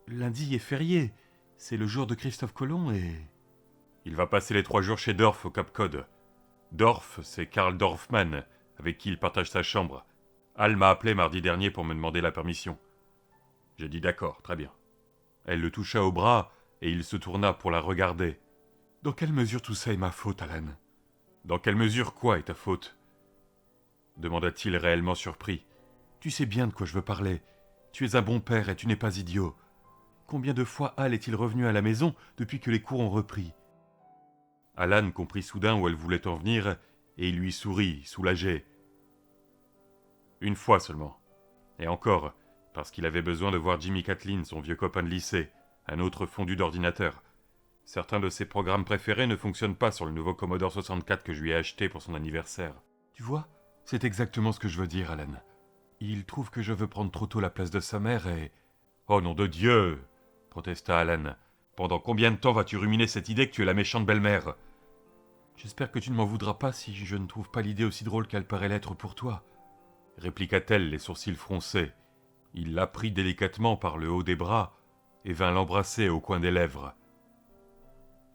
Lundi est férié. C'est le jour de Christophe Colomb et... Il va passer les 3 jours chez Dorf au Cap Cod. Dorf, c'est Karl Dorfman, avec qui il partage sa chambre. Al m'a appelé mardi dernier pour me demander la permission. J'ai dit d'accord, très bien. Elle le toucha au bras et il se tourna pour la regarder. Dans quelle mesure tout ça est ma faute, Alan? Dans quelle mesure quoi est ta faute? Demanda-t-il réellement surpris. Tu sais bien de quoi je veux parler. Tu es un bon père et tu n'es pas idiot. Combien de fois Al est-il revenu à la maison depuis que les cours ont repris? Alan comprit soudain où elle voulait en venir et il lui sourit, soulagé. Une fois seulement. Et encore, parce qu'il avait besoin de voir Jimmy Catlin, son vieux copain de lycée, un autre fondu d'ordinateur. Certains de ses programmes préférés ne fonctionnent pas sur le nouveau Commodore 64 que je lui ai acheté pour son anniversaire. Tu vois, c'est exactement ce que je veux dire, Alan. Il trouve que je veux prendre trop tôt la place de sa mère et... Oh nom de Dieu! Protesta Alan. Pendant combien de temps vas-tu ruminer cette idée que tu es la méchante belle-mère? J'espère que tu ne m'en voudras pas si je ne trouve pas l'idée aussi drôle qu'elle paraît l'être pour toi. Répliqua-t-elle, les sourcils froncés. Il la prit délicatement par le haut des bras et vint l'embrasser au coin des lèvres.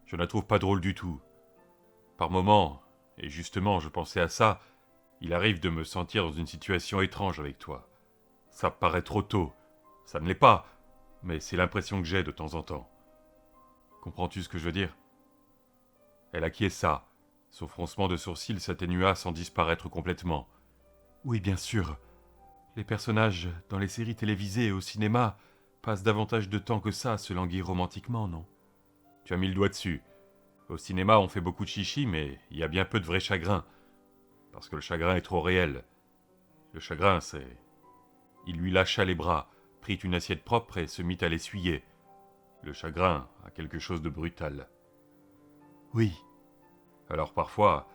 Je ne la trouve pas drôle du tout. Par moments, et justement je pensais à ça, il arrive de me sentir dans une situation étrange avec toi. Ça paraît trop tôt. Ça ne l'est pas, mais c'est l'impression que j'ai de temps en temps. Comprends-tu ce que je veux dire? Elle acquiesça. Son froncement de sourcils s'atténua sans disparaître complètement. Oui, bien sûr. Les personnages dans les séries télévisées et au cinéma passent davantage de temps que ça à se languir romantiquement, non? Tu as mis le doigt dessus. Au cinéma, on fait beaucoup de chichi, mais il y a bien peu de vrai chagrin. Parce que le chagrin est trop réel. Le chagrin, c'est... Il lui lâcha les bras, prit une assiette propre et se mit à l'essuyer. Le chagrin a quelque chose de brutal. Oui. Alors parfois,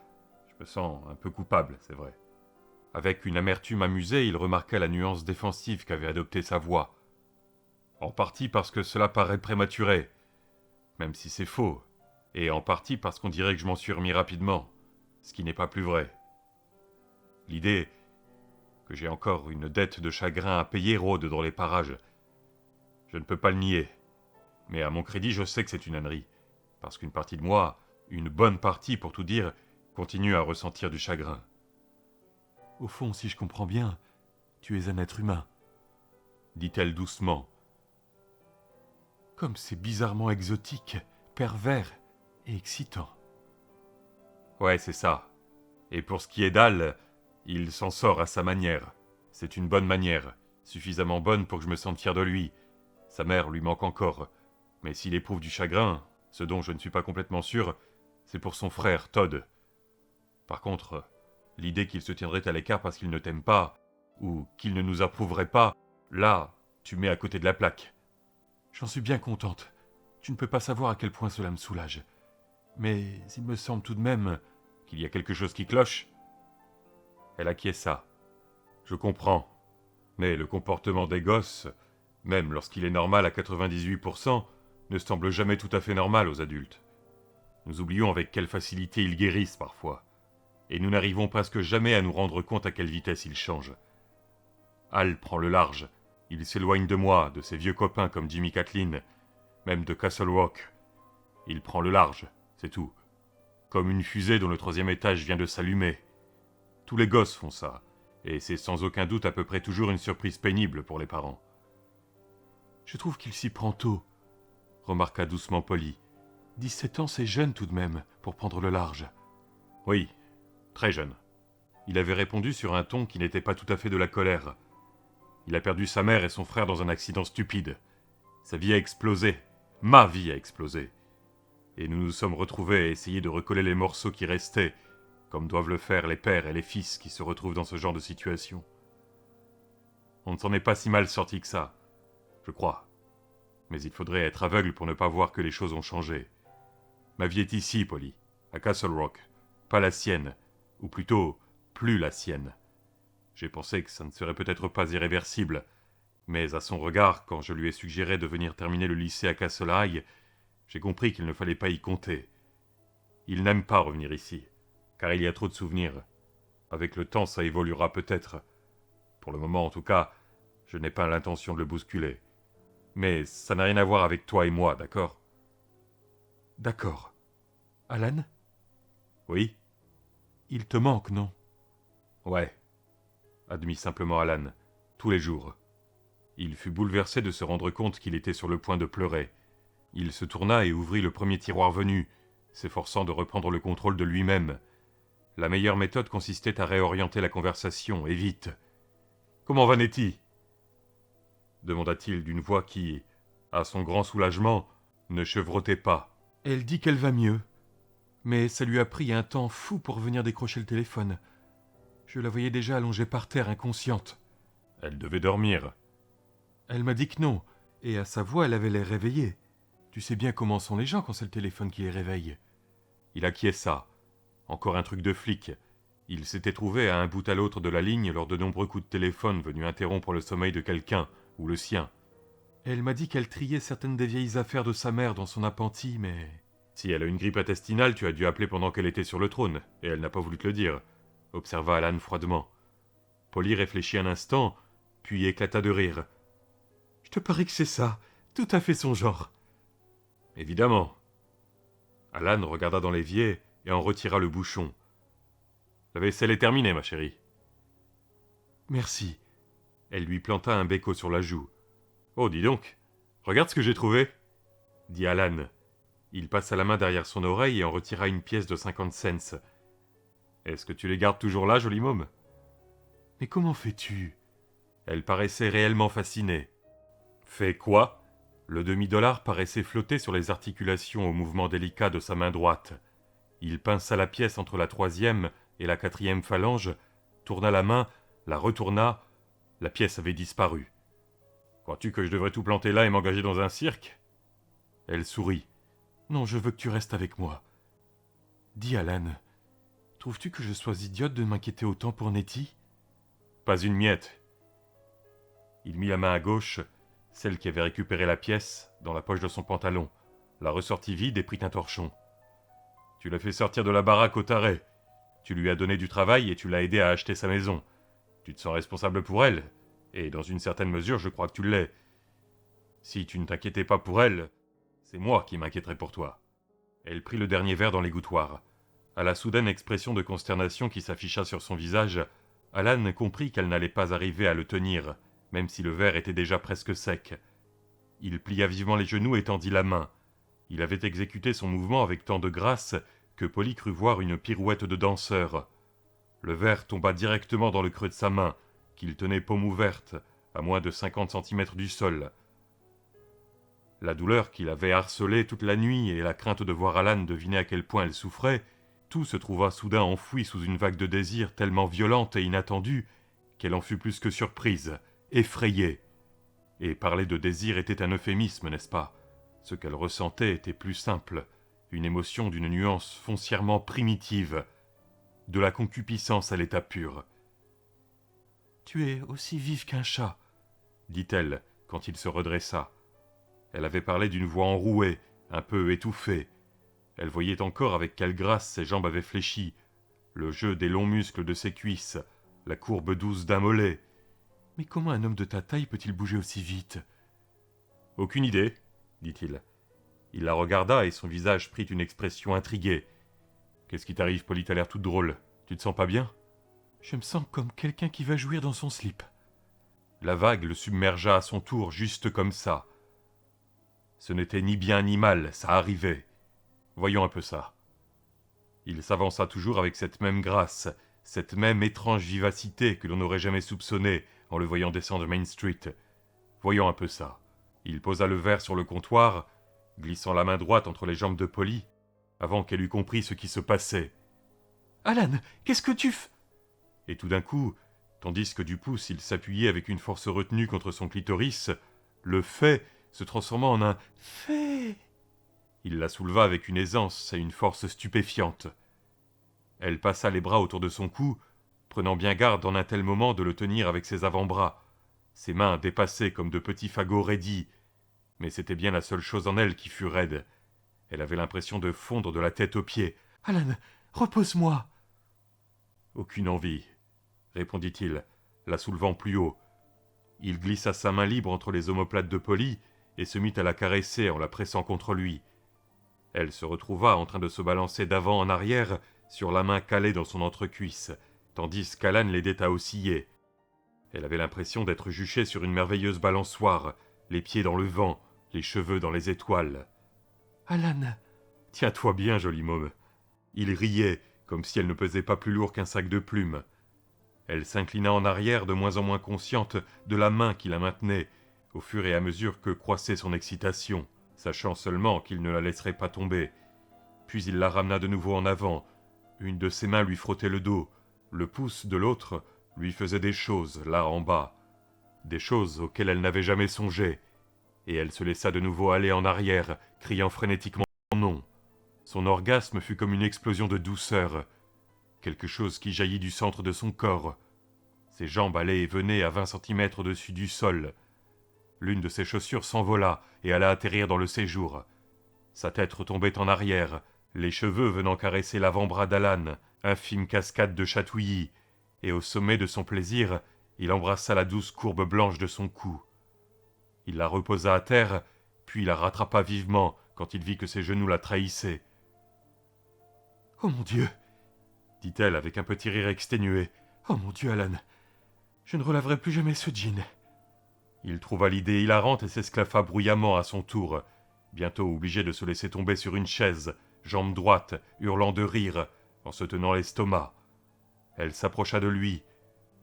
je me sens un peu coupable, c'est vrai. Avec une amertume amusée, il remarqua la nuance défensive qu'avait adoptée sa voix. En partie parce que cela paraît prématuré, même si c'est faux, et en partie parce qu'on dirait que je m'en suis remis rapidement, ce qui n'est pas plus vrai. L'idée que j'ai encore une dette de chagrin à payer rôde dans les parages. Je ne peux pas le nier. Mais à mon crédit, je sais que c'est une ânerie. Parce qu'une partie de moi, une bonne partie pour tout dire, continue à ressentir du chagrin. Au fond, si je comprends bien, tu es un être humain. Dit-elle doucement. Comme c'est bizarrement exotique, pervers et excitant. Ouais, c'est ça. Et pour ce qui est d'Al, il s'en sort à sa manière. C'est une bonne manière, suffisamment bonne pour que je me sente fier de lui. Sa mère lui manque encore. Mais s'il éprouve du chagrin, ce dont je ne suis pas complètement sûr, c'est pour son frère, Todd. Par contre, l'idée qu'il se tiendrait à l'écart parce qu'il ne t'aime pas, ou qu'il ne nous approuverait pas, là, tu mets à côté de la plaque. J'en suis bien contente. Tu ne peux pas savoir à quel point cela me soulage. Mais il me semble tout de même qu'il y a quelque chose qui cloche. Elle acquiesça. Je comprends. Mais le comportement des gosses, même lorsqu'il est normal à 98%, ne semble jamais tout à fait normal aux adultes. Nous oublions avec quelle facilité ils guérissent parfois. Et nous n'arrivons presque jamais à nous rendre compte à quelle vitesse ils changent. Al prend le large. Il s'éloigne de moi, de ses vieux copains comme Jimmy Catlin, même de Castle Rock. Il prend le large, c'est tout. Comme une fusée dont le 3e étage vient de s'allumer. Tous les gosses font ça, et c'est sans aucun doute à peu près toujours une surprise pénible pour les parents. Je trouve qu'il s'y prend tôt, remarqua doucement Polly. 17 ans, c'est jeune tout de même, pour prendre le large. Oui, très jeune. Il avait répondu sur un ton qui n'était pas tout à fait de la colère. Il a perdu sa mère et son frère dans un accident stupide. Sa vie a explosé. Ma vie a explosé. Et nous nous sommes retrouvés à essayer de recoller les morceaux qui restaient, comme doivent le faire les pères et les fils qui se retrouvent dans ce genre de situation. On ne s'en est pas si mal sorti que ça, je crois. Mais il faudrait être aveugle pour ne pas voir que les choses ont changé. Ma vie est ici, Polly, à Castle Rock, pas la sienne, ou plutôt, plus la sienne. J'ai pensé que ça ne serait peut-être pas irréversible, mais à son regard, quand je lui ai suggéré de venir terminer le lycée à Castle High, j'ai compris qu'il ne fallait pas y compter. Il n'aime pas revenir ici, car il y a trop de souvenirs. Avec le temps, ça évoluera peut-être. Pour le moment, en tout cas, je n'ai pas l'intention de le bousculer. Mais ça n'a rien à voir avec toi et moi, d'accord ? D'accord. Alan ? Oui ? Il te manque, non ? Ouais, admit simplement Alan, tous les jours. Il fut bouleversé de se rendre compte qu'il était sur le point de pleurer. Il se tourna et ouvrit le premier tiroir venu, s'efforçant de reprendre le contrôle de lui-même. La meilleure méthode consistait à réorienter la conversation, et vite. « Comment va Nettie ?» demanda-t-il d'une voix qui, à son grand soulagement, ne chevrotait pas. Elle dit qu'elle va mieux, mais ça lui a pris un temps fou pour venir décrocher le téléphone. Je la voyais déjà allongée par terre, inconsciente. Elle devait dormir. Elle m'a dit que non, et à sa voix, elle avait l'air réveillée. Tu sais bien comment sont les gens quand c'est le téléphone qui les réveille. Il acquiesça. Encore un truc de flic. Il s'était trouvé à un bout à l'autre de la ligne lors de nombreux coups de téléphone venus interrompre le sommeil de quelqu'un, ou le sien. Elle m'a dit qu'elle triait certaines des vieilles affaires de sa mère dans son appentis, mais... Si elle a une grippe intestinale, tu as dû appeler pendant qu'elle était sur le trône, et elle n'a pas voulu te le dire, observa Alan froidement. Polly réfléchit un instant, puis éclata de rire. Je te parie que c'est ça, tout à fait son genre. Évidemment. Alan regarda dans l'évier et en retira le bouchon. La vaisselle est terminée, ma chérie. Merci. Elle lui planta un béco sur la joue. Oh, dis donc, regarde ce que j'ai trouvé, dit Alan. Il passa la main derrière son oreille et en retira une pièce de 50 cents. Est-ce que tu les gardes toujours là, joli môme ? Mais comment fais-tu ? Elle paraissait réellement fascinée. Fais quoi ? Le demi-dollar paraissait flotter sur les articulations au mouvement délicat de sa main droite. Il pinça la pièce entre la 3e et la 4e phalange, tourna la main, la retourna, la pièce avait disparu. Crois-tu que je devrais tout planter là et m'engager dans un cirque ? Elle sourit. Non, je veux que tu restes avec moi. Dis, Alan, trouves-tu que je sois idiote de m'inquiéter autant pour Nettie ? Pas une miette. Il mit la main à gauche, celle qui avait récupéré la pièce, dans la poche de son pantalon, la ressortit vide et prit un torchon. Tu l'as fait sortir de la baraque au taré. Tu lui as donné du travail et tu l'as aidé à acheter sa maison. Tu te sens responsable pour elle, et dans une certaine mesure, je crois que tu l'es. Si tu ne t'inquiétais pas pour elle, c'est moi qui m'inquiéterais pour toi. Elle prit le dernier verre dans l'égouttoir. À la soudaine expression de consternation qui s'afficha sur son visage, Alan comprit qu'elle n'allait pas arriver à le tenir, même si le verre était déjà presque sec. Il plia vivement les genoux et tendit la main. Il avait exécuté son mouvement avec tant de grâce que Polly crut voir une pirouette de danseur. Le verre tomba directement dans le creux de sa main, qu'il tenait paume ouverte, à moins de 50 centimètres du sol. La douleur qui l'avait harcelée toute la nuit et la crainte de voir Alan deviner à quel point elle souffrait, tout se trouva soudain enfoui sous une vague de désir tellement violente et inattendue qu'elle en fut plus que surprise, effrayée. Et parler de désir était un euphémisme, n'est-ce pas? Ce qu'elle ressentait était plus simple, une émotion d'une nuance foncièrement primitive, de la concupiscence à l'état pur. « Tu es aussi vif qu'un chat, » dit-elle quand il se redressa. Elle avait parlé d'une voix enrouée, un peu étouffée. Elle voyait encore avec quelle grâce ses jambes avaient fléchi, le jeu des longs muscles de ses cuisses, la courbe douce d'un mollet. Mais comment un homme de ta taille peut-il bouger aussi vite? Aucune idée, dit-il. Il la regarda et son visage prit une expression intriguée. Qu'est-ce qui t'arrive, Polly? T'as l'air toute drôle. Tu te sens pas bien? Je me sens comme quelqu'un qui va jouir dans son slip. La vague le submergea à son tour, juste comme ça. Ce n'était ni bien ni mal, ça arrivait. Voyons un peu ça. Il s'avança toujours avec cette même grâce, cette même étrange vivacité que l'on n'aurait jamais soupçonnée en le voyant descendre Main Street. Voyons un peu ça. Il posa le verre sur le comptoir, glissant la main droite entre les jambes de Polly, avant qu'elle eût compris ce qui se passait. « Alan, qu'est-ce que tu fais ?» Et tout d'un coup, tandis que du pouce il s'appuyait avec une force retenue contre son clitoris, le fait se transforma en un « fait ». Il la souleva avec une aisance et une force stupéfiantes. Elle passa les bras autour de son cou, prenant bien garde en un tel moment de le tenir avec ses avant-bras, ses mains dépassées comme de petits fagots raidis, mais c'était bien la seule chose en elle qui fût raide. Elle avait l'impression de fondre de la tête aux pieds. « Alan, repose-moi !» « Aucune envie, » répondit-il, la soulevant plus haut. Il glissa sa main libre entre les omoplates de Polly et se mit à la caresser en la pressant contre lui. Elle se retrouva en train de se balancer d'avant en arrière sur la main calée dans son entrecuisse, tandis qu'Alan l'aidait à osciller. Elle avait l'impression d'être juchée sur une merveilleuse balançoire, les pieds dans le vent, les cheveux dans les étoiles. « Alan, tiens-toi bien, joli môme. » Il riait, comme si elle ne pesait pas plus lourd qu'un sac de plumes. Elle s'inclina en arrière, de moins en moins consciente de la main qui la maintenait, au fur et à mesure que croissait son excitation, sachant seulement qu'il ne la laisserait pas tomber. Puis il la ramena de nouveau en avant. Une de ses mains lui frottait le dos, le pouce de l'autre lui faisait des choses, là en bas. Des choses auxquelles elle n'avait jamais songé. Et elle se laissa de nouveau aller en arrière, criant frénétiquement son nom. Son orgasme fut comme une explosion de douceur, quelque chose qui jaillit du centre de son corps. Ses jambes allaient et venaient à 20 centimètres au-dessus du sol. L'une de ses chaussures s'envola et alla atterrir dans le séjour. Sa tête retombait en arrière, les cheveux venant caresser l'avant-bras d'Alan, infime cascade de chatouillis, et au sommet de son plaisir, il embrassa la douce courbe blanche de son cou. Il la reposa à terre, puis la rattrapa vivement quand il vit que ses genoux la trahissaient. « Oh mon Dieu !» dit-elle avec un petit rire exténué. « Oh mon Dieu, Alan, je ne relaverai plus jamais ce jean. » Il trouva l'idée hilarante et s'esclaffa bruyamment à son tour, bientôt obligé de se laisser tomber sur une chaise, jambe droite, hurlant de rire, en se tenant l'estomac. Elle s'approcha de lui.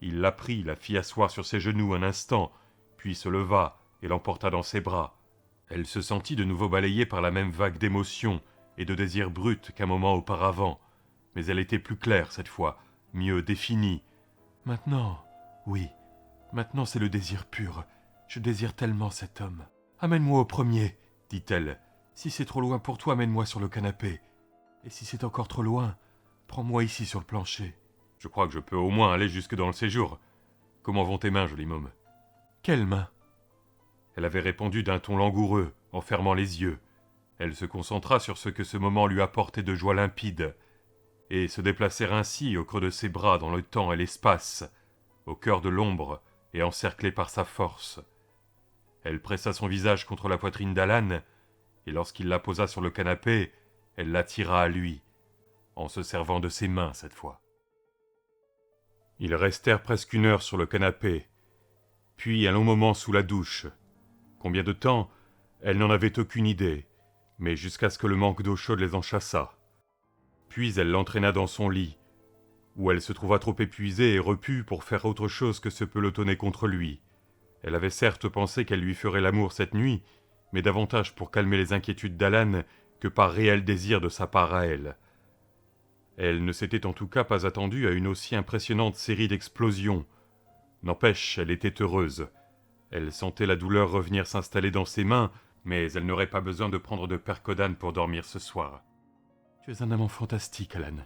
Il la prit, la fit asseoir sur ses genoux un instant, puis se leva et l'emporta dans ses bras. Elle se sentit de nouveau balayée par la même vague d'émotion et de désir brut qu'un moment auparavant, mais elle était plus claire cette fois, mieux définie. « Maintenant, oui, maintenant c'est le désir pur. Je désire tellement cet homme. Amène-moi au premier, dit-elle. Si c'est trop loin pour toi, amène-moi sur le canapé. Et si c'est encore trop loin, prends-moi ici sur le plancher. Je crois que je peux au moins aller jusque dans le séjour. Comment vont tes mains, joli môme? Quelles mains? Elle avait répondu d'un ton langoureux, en fermant les yeux. Elle se concentra sur ce que ce moment lui apportait de joie limpide, et se déplacer ainsi au creux de ses bras dans le temps et l'espace, au cœur de l'ombre et encerclée par sa force. Elle pressa son visage contre la poitrine d'Alan, et lorsqu'il la posa sur le canapé, elle l'attira à lui, en se servant de ses mains cette fois. Ils restèrent presque 1 heure sur le canapé, puis un long moment sous la douche. Combien de temps, elle n'en avait aucune idée, mais jusqu'à ce que le manque d'eau chaude les en chassât. Puis elle l'entraîna dans son lit, où elle se trouva trop épuisée et repue pour faire autre chose que se pelotonner contre lui. Elle avait certes pensé qu'elle lui ferait l'amour cette nuit, mais davantage pour calmer les inquiétudes d'Alan que par réel désir de sa part à elle. Elle ne s'était en tout cas pas attendue à une aussi impressionnante série d'explosions. N'empêche, elle était heureuse. Elle sentait la douleur revenir s'installer dans ses mains, mais elle n'aurait pas besoin de prendre de Percodan pour dormir ce soir. « Tu es un amant fantastique, Alan.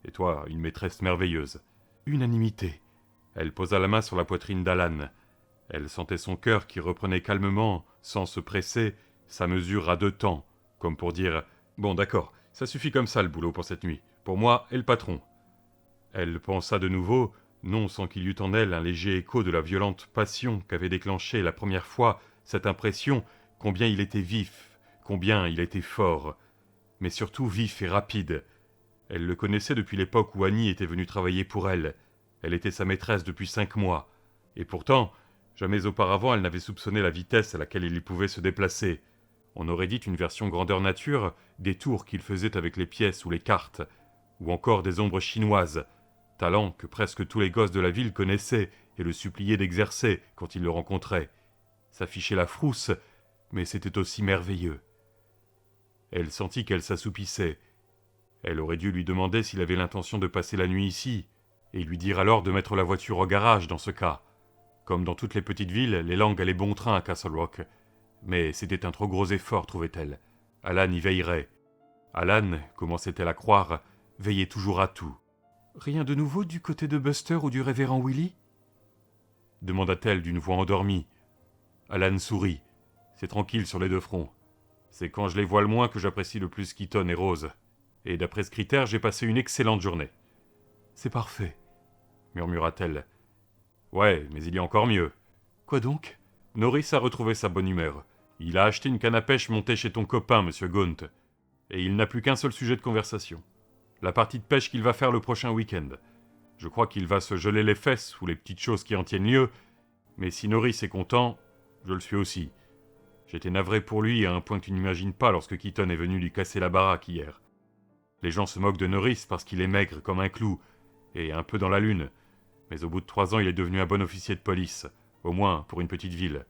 Et toi, une maîtresse merveilleuse. Unanimité. » Elle posa la main sur la poitrine d'Alan. Elle sentait son cœur qui reprenait calmement, sans se presser, sa mesure à 2 temps, comme pour dire « Bon d'accord, ça suffit comme ça le boulot pour cette nuit, pour moi et le patron. » Elle pensa de nouveau, non sans qu'il y eût en elle un léger écho de la violente passion qu'avait déclenchée la première fois cette impression combien il était vif, combien il était fort, mais surtout vif et rapide. Elle le connaissait depuis l'époque où Annie était venue travailler pour elle. Elle était sa maîtresse depuis 5 mois, et pourtant, jamais auparavant elle n'avait soupçonné la vitesse à laquelle il pouvait se déplacer. On aurait dit une version grandeur nature des tours qu'il faisait avec les pièces ou les cartes, ou encore des ombres chinoises, talent que presque tous les gosses de la ville connaissaient et le suppliaient d'exercer quand ils le rencontraient. Ça fichait la frousse, mais c'était aussi merveilleux. Elle sentit qu'elle s'assoupissait. Elle aurait dû lui demander s'il avait l'intention de passer la nuit ici, et lui dire alors de mettre la voiture au garage dans ce cas. Comme dans toutes les petites villes, les langues allaient bon train à Castle Rock. Mais c'était un trop gros effort, trouvait-elle. Alan y veillerait. Alan, commençait-elle à croire, veillait toujours à tout. « Rien de nouveau du côté de Buster ou du révérend Willy ?» demanda-t-elle d'une voix endormie. Alan sourit. C'est tranquille sur les 2 fronts. C'est quand je les vois le moins que j'apprécie le plus Keaton et Rose. Et d'après ce critère, j'ai passé une excellente journée. « C'est parfait, » murmura-t-elle. « Ouais, mais il y a encore mieux. »« Quoi donc ?» Norris a retrouvé sa bonne humeur. Il a acheté une canne à pêche montée chez ton copain, Monsieur Gaunt. Et il n'a plus qu'un seul sujet de conversation. La partie de pêche qu'il va faire le prochain week-end. Je crois qu'il va se geler les fesses ou les petites choses qui en tiennent lieu, mais si Norris est content, je le suis aussi. J'étais navré pour lui à un point que tu n'imagines pas lorsque Keaton est venu lui casser la baraque hier. Les gens se moquent de Norris parce qu'il est maigre comme un clou, et un peu dans la lune, mais au bout de 3 ans il est devenu un bon officier de police, au moins pour une petite ville,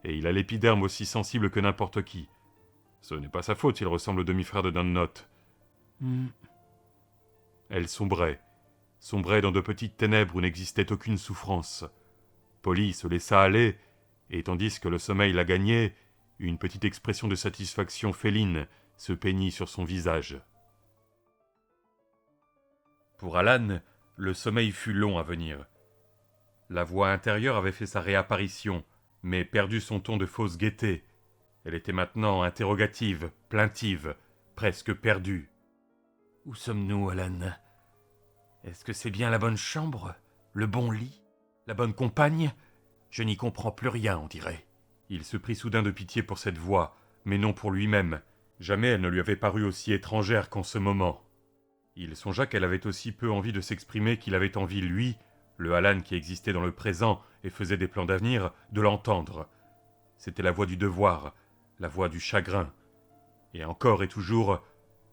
et il a l'épiderme aussi sensible que n'importe qui. Ce n'est pas sa faute s'il ressemble au demi-frère de Dunlop. Elle sombrait dans de petites ténèbres où n'existait aucune souffrance. Polly se laissa aller, et tandis que le sommeil la gagnait, une petite expression de satisfaction féline se peignit sur son visage. Pour Alan, le sommeil fut long à venir. La voix intérieure avait fait sa réapparition, mais perdu son ton de fausse gaieté. Elle était maintenant interrogative, plaintive, presque perdue. « Où sommes-nous, Alan ? Est-ce que c'est bien la bonne chambre ? Le bon lit ? La bonne compagne ? Je n'y comprends plus rien, on dirait. » Il se prit soudain de pitié pour cette voix, mais non pour lui-même. Jamais elle ne lui avait paru aussi étrangère qu'en ce moment. Il songea qu'elle avait aussi peu envie de s'exprimer qu'il avait envie, lui, le Alan qui existait dans le présent et faisait des plans d'avenir, de l'entendre. C'était la voix du devoir, la voix du chagrin, et encore et toujours,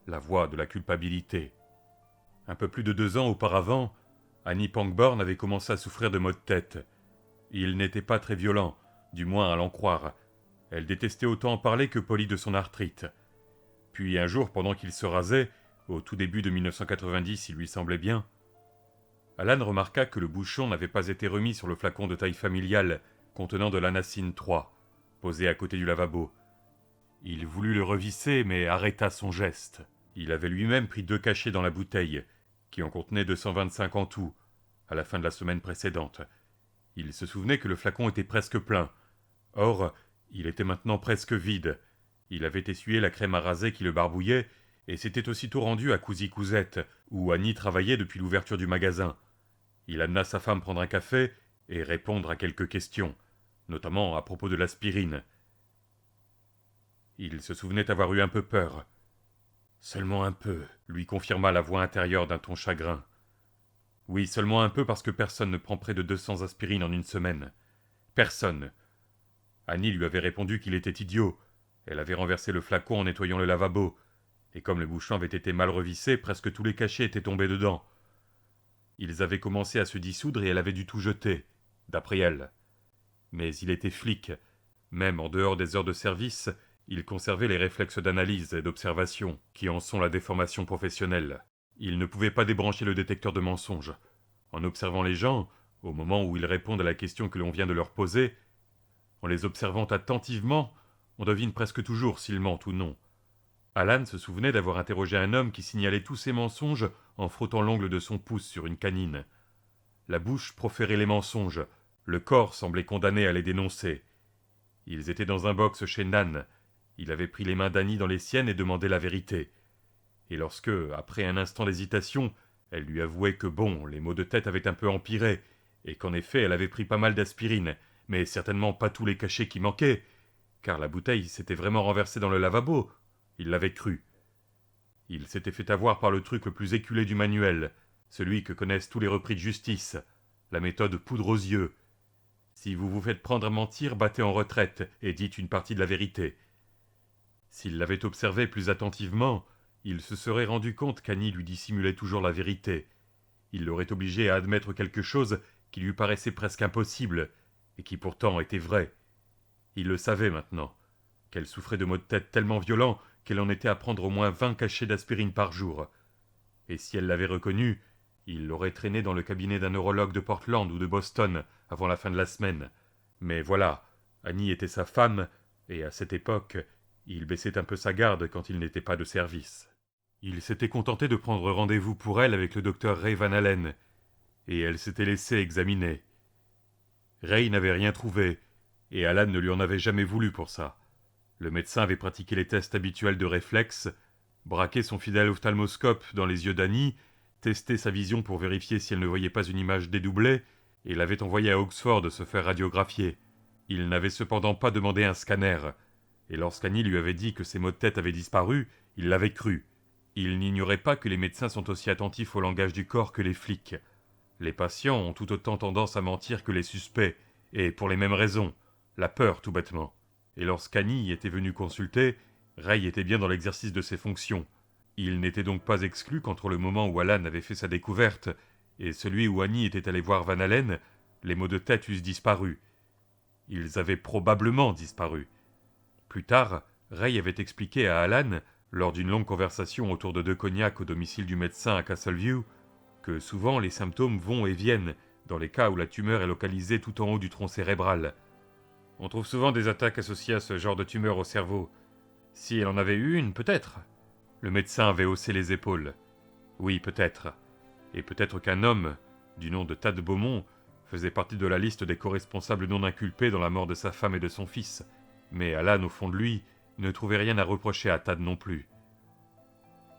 la voix de la culpabilité. Un peu plus de 2 ans auparavant, Annie Pangborn avait commencé à souffrir de maux de tête. Il n'était pas très violent, du moins à l'en croire. Elle détestait autant en parler que Polly de son arthrite. Puis un jour, pendant qu'il se rasait, au tout début de 1990, il lui semblait bien, Alan remarqua que le bouchon n'avait pas été remis sur le flacon de taille familiale contenant de l'anacine 3, posé à côté du lavabo. Il voulut le revisser, mais arrêta son geste. Il avait lui-même pris 2 cachets dans la bouteille, qui en contenait 225 en tout, à la fin de la semaine précédente. Il se souvenait que le flacon était presque plein. Or, il était maintenant presque vide. Il avait essuyé la crème à raser qui le barbouillait, et s'était aussitôt rendu à Cousy-Cousette, où Annie travaillait depuis l'ouverture du magasin. Il amena sa femme prendre un café et répondre à quelques questions, notamment à propos de l'aspirine. Il se souvenait avoir eu un peu peur. Seulement un peu, lui confirma la voix intérieure d'un ton chagrin. Oui, seulement un peu parce que personne ne prend près de 200 aspirines en une semaine. Personne. Annie lui avait répondu qu'il était idiot. Elle avait renversé le flacon en nettoyant le lavabo, et comme le bouchon avait été mal revissé, presque tous les cachets étaient tombés dedans. Ils avaient commencé à se dissoudre et elle avait dû tout jeter, d'après elle. Mais il était flic. Même en dehors des heures de service, il conservait les réflexes d'analyse et d'observation, qui en sont la déformation professionnelle. Il ne pouvait pas débrancher le détecteur de mensonges. En observant les gens, au moment où ils répondent à la question que l'on vient de leur poser, en les observant attentivement, on devine presque toujours s'ils mentent ou non. Alan se souvenait d'avoir interrogé un homme qui signalait tous ses mensonges en frottant l'ongle de son pouce sur une canine. La bouche proférait les mensonges, le corps semblait condamné à les dénoncer. Ils étaient dans un box chez Nan. Il avait pris les mains d'Annie dans les siennes et demandé la vérité. Et lorsque, après un instant d'hésitation, elle lui avouait que bon, les maux de tête avaient un peu empiré, et qu'en effet elle avait pris pas mal d'aspirine, mais certainement pas tous les cachets qui manquaient, car la bouteille s'était vraiment renversée dans le lavabo, il l'avait cru. Il s'était fait avoir par le truc le plus éculé du manuel, celui que connaissent tous les repris de justice, la méthode poudre aux yeux. Si vous vous faites prendre à mentir, battez en retraite et dites une partie de la vérité. S'il l'avait observé plus attentivement, il se serait rendu compte qu'Annie lui dissimulait toujours la vérité. Il l'aurait obligé à admettre quelque chose qui lui paraissait presque impossible, et qui pourtant était vrai. Il le savait maintenant, qu'elle souffrait de maux de tête tellement violents qu'elle en était à prendre au moins 20 cachets d'aspirine par jour. Et si elle l'avait reconnu, il l'aurait traîné dans le cabinet d'un neurologue de Portland ou de Boston avant la fin de la semaine. Mais voilà, Annie était sa femme, et à cette époque, il baissait un peu sa garde quand il n'était pas de service. Il s'était contenté de prendre rendez-vous pour elle avec le docteur Ray Van Allen, et elle s'était laissée examiner. Ray n'avait rien trouvé, et Alan ne lui en avait jamais voulu pour ça. Le médecin avait pratiqué les tests habituels de réflexe, braqué son fidèle ophtalmoscope dans les yeux d'Annie, testé sa vision pour vérifier si elle ne voyait pas une image dédoublée, et l'avait envoyée à Oxford se faire radiographier. Il n'avait cependant pas demandé un scanner, et lorsqu'Annie lui avait dit que ses maux de tête avaient disparu, il l'avait cru. Il n'ignorait pas que les médecins sont aussi attentifs au langage du corps que les flics. Les patients ont tout autant tendance à mentir que les suspects, et pour les mêmes raisons, la peur tout bêtement. Et lorsqu'Annie était venue consulter, Ray était bien dans l'exercice de ses fonctions. Il n'était donc pas exclu qu'entre le moment où Alan avait fait sa découverte et celui où Annie était allée voir Van Allen, les maux de tête eussent disparu. Ils avaient probablement disparu. Plus tard, Ray avait expliqué à Alan, lors d'une longue conversation autour de 2 cognacs au domicile du médecin à Castleview, que souvent les symptômes vont et viennent dans les cas où la tumeur est localisée tout en haut du tronc cérébral. On trouve souvent des attaques associées à ce genre de tumeur au cerveau. Si elle en avait eu une, peut-être. Le médecin avait haussé les épaules. Oui, peut-être. Et peut-être qu'un homme, du nom de Tad Beaumont, faisait partie de la liste des co-responsables non inculpés dans la mort de sa femme et de son fils. Mais Alan, au fond de lui, ne trouvait rien à reprocher à Tad non plus.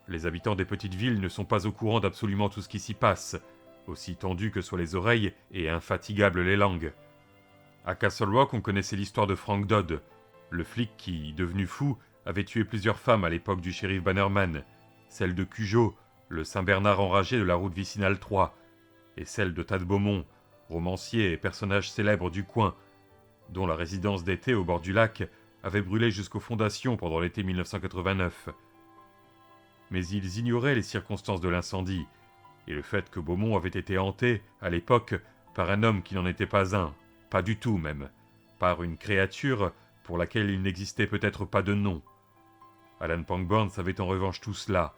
Les habitants des petites villes ne sont pas au courant d'absolument tout ce qui s'y passe, aussi tendues que soient les oreilles et infatigables les langues. À Castle Rock, on connaissait l'histoire de Frank Dodd, le flic qui, devenu fou, avait tué plusieurs femmes à l'époque du shérif Bannerman, celle de Cujo, le Saint-Bernard enragé de la route vicinale 3, et celle de Tad Beaumont, romancier et personnage célèbre du coin, dont la résidence d'été au bord du lac avait brûlé jusqu'aux fondations pendant l'été 1989. Mais ils ignoraient les circonstances de l'incendie, et le fait que Beaumont avait été hanté, à l'époque, par un homme qui n'en était pas un, pas du tout même, par une créature pour laquelle il n'existait peut-être pas de nom. Alan Pangborn savait en revanche tout cela,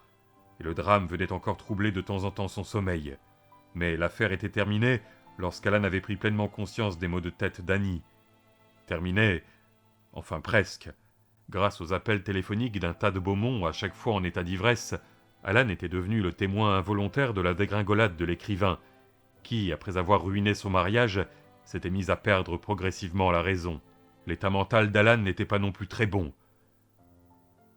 et le drame venait encore troubler de temps en temps son sommeil. Mais l'affaire était terminée lorsqu'Alan avait pris pleinement conscience des maux de tête d'Annie. Terminée, enfin presque. Grâce aux appels téléphoniques d'un Tad Beaumont à chaque fois en état d'ivresse, Alan était devenu le témoin involontaire de la dégringolade de l'écrivain, qui, après avoir ruiné son mariage, s'était mis à perdre progressivement la raison. L'état mental d'Alan n'était pas non plus très bon.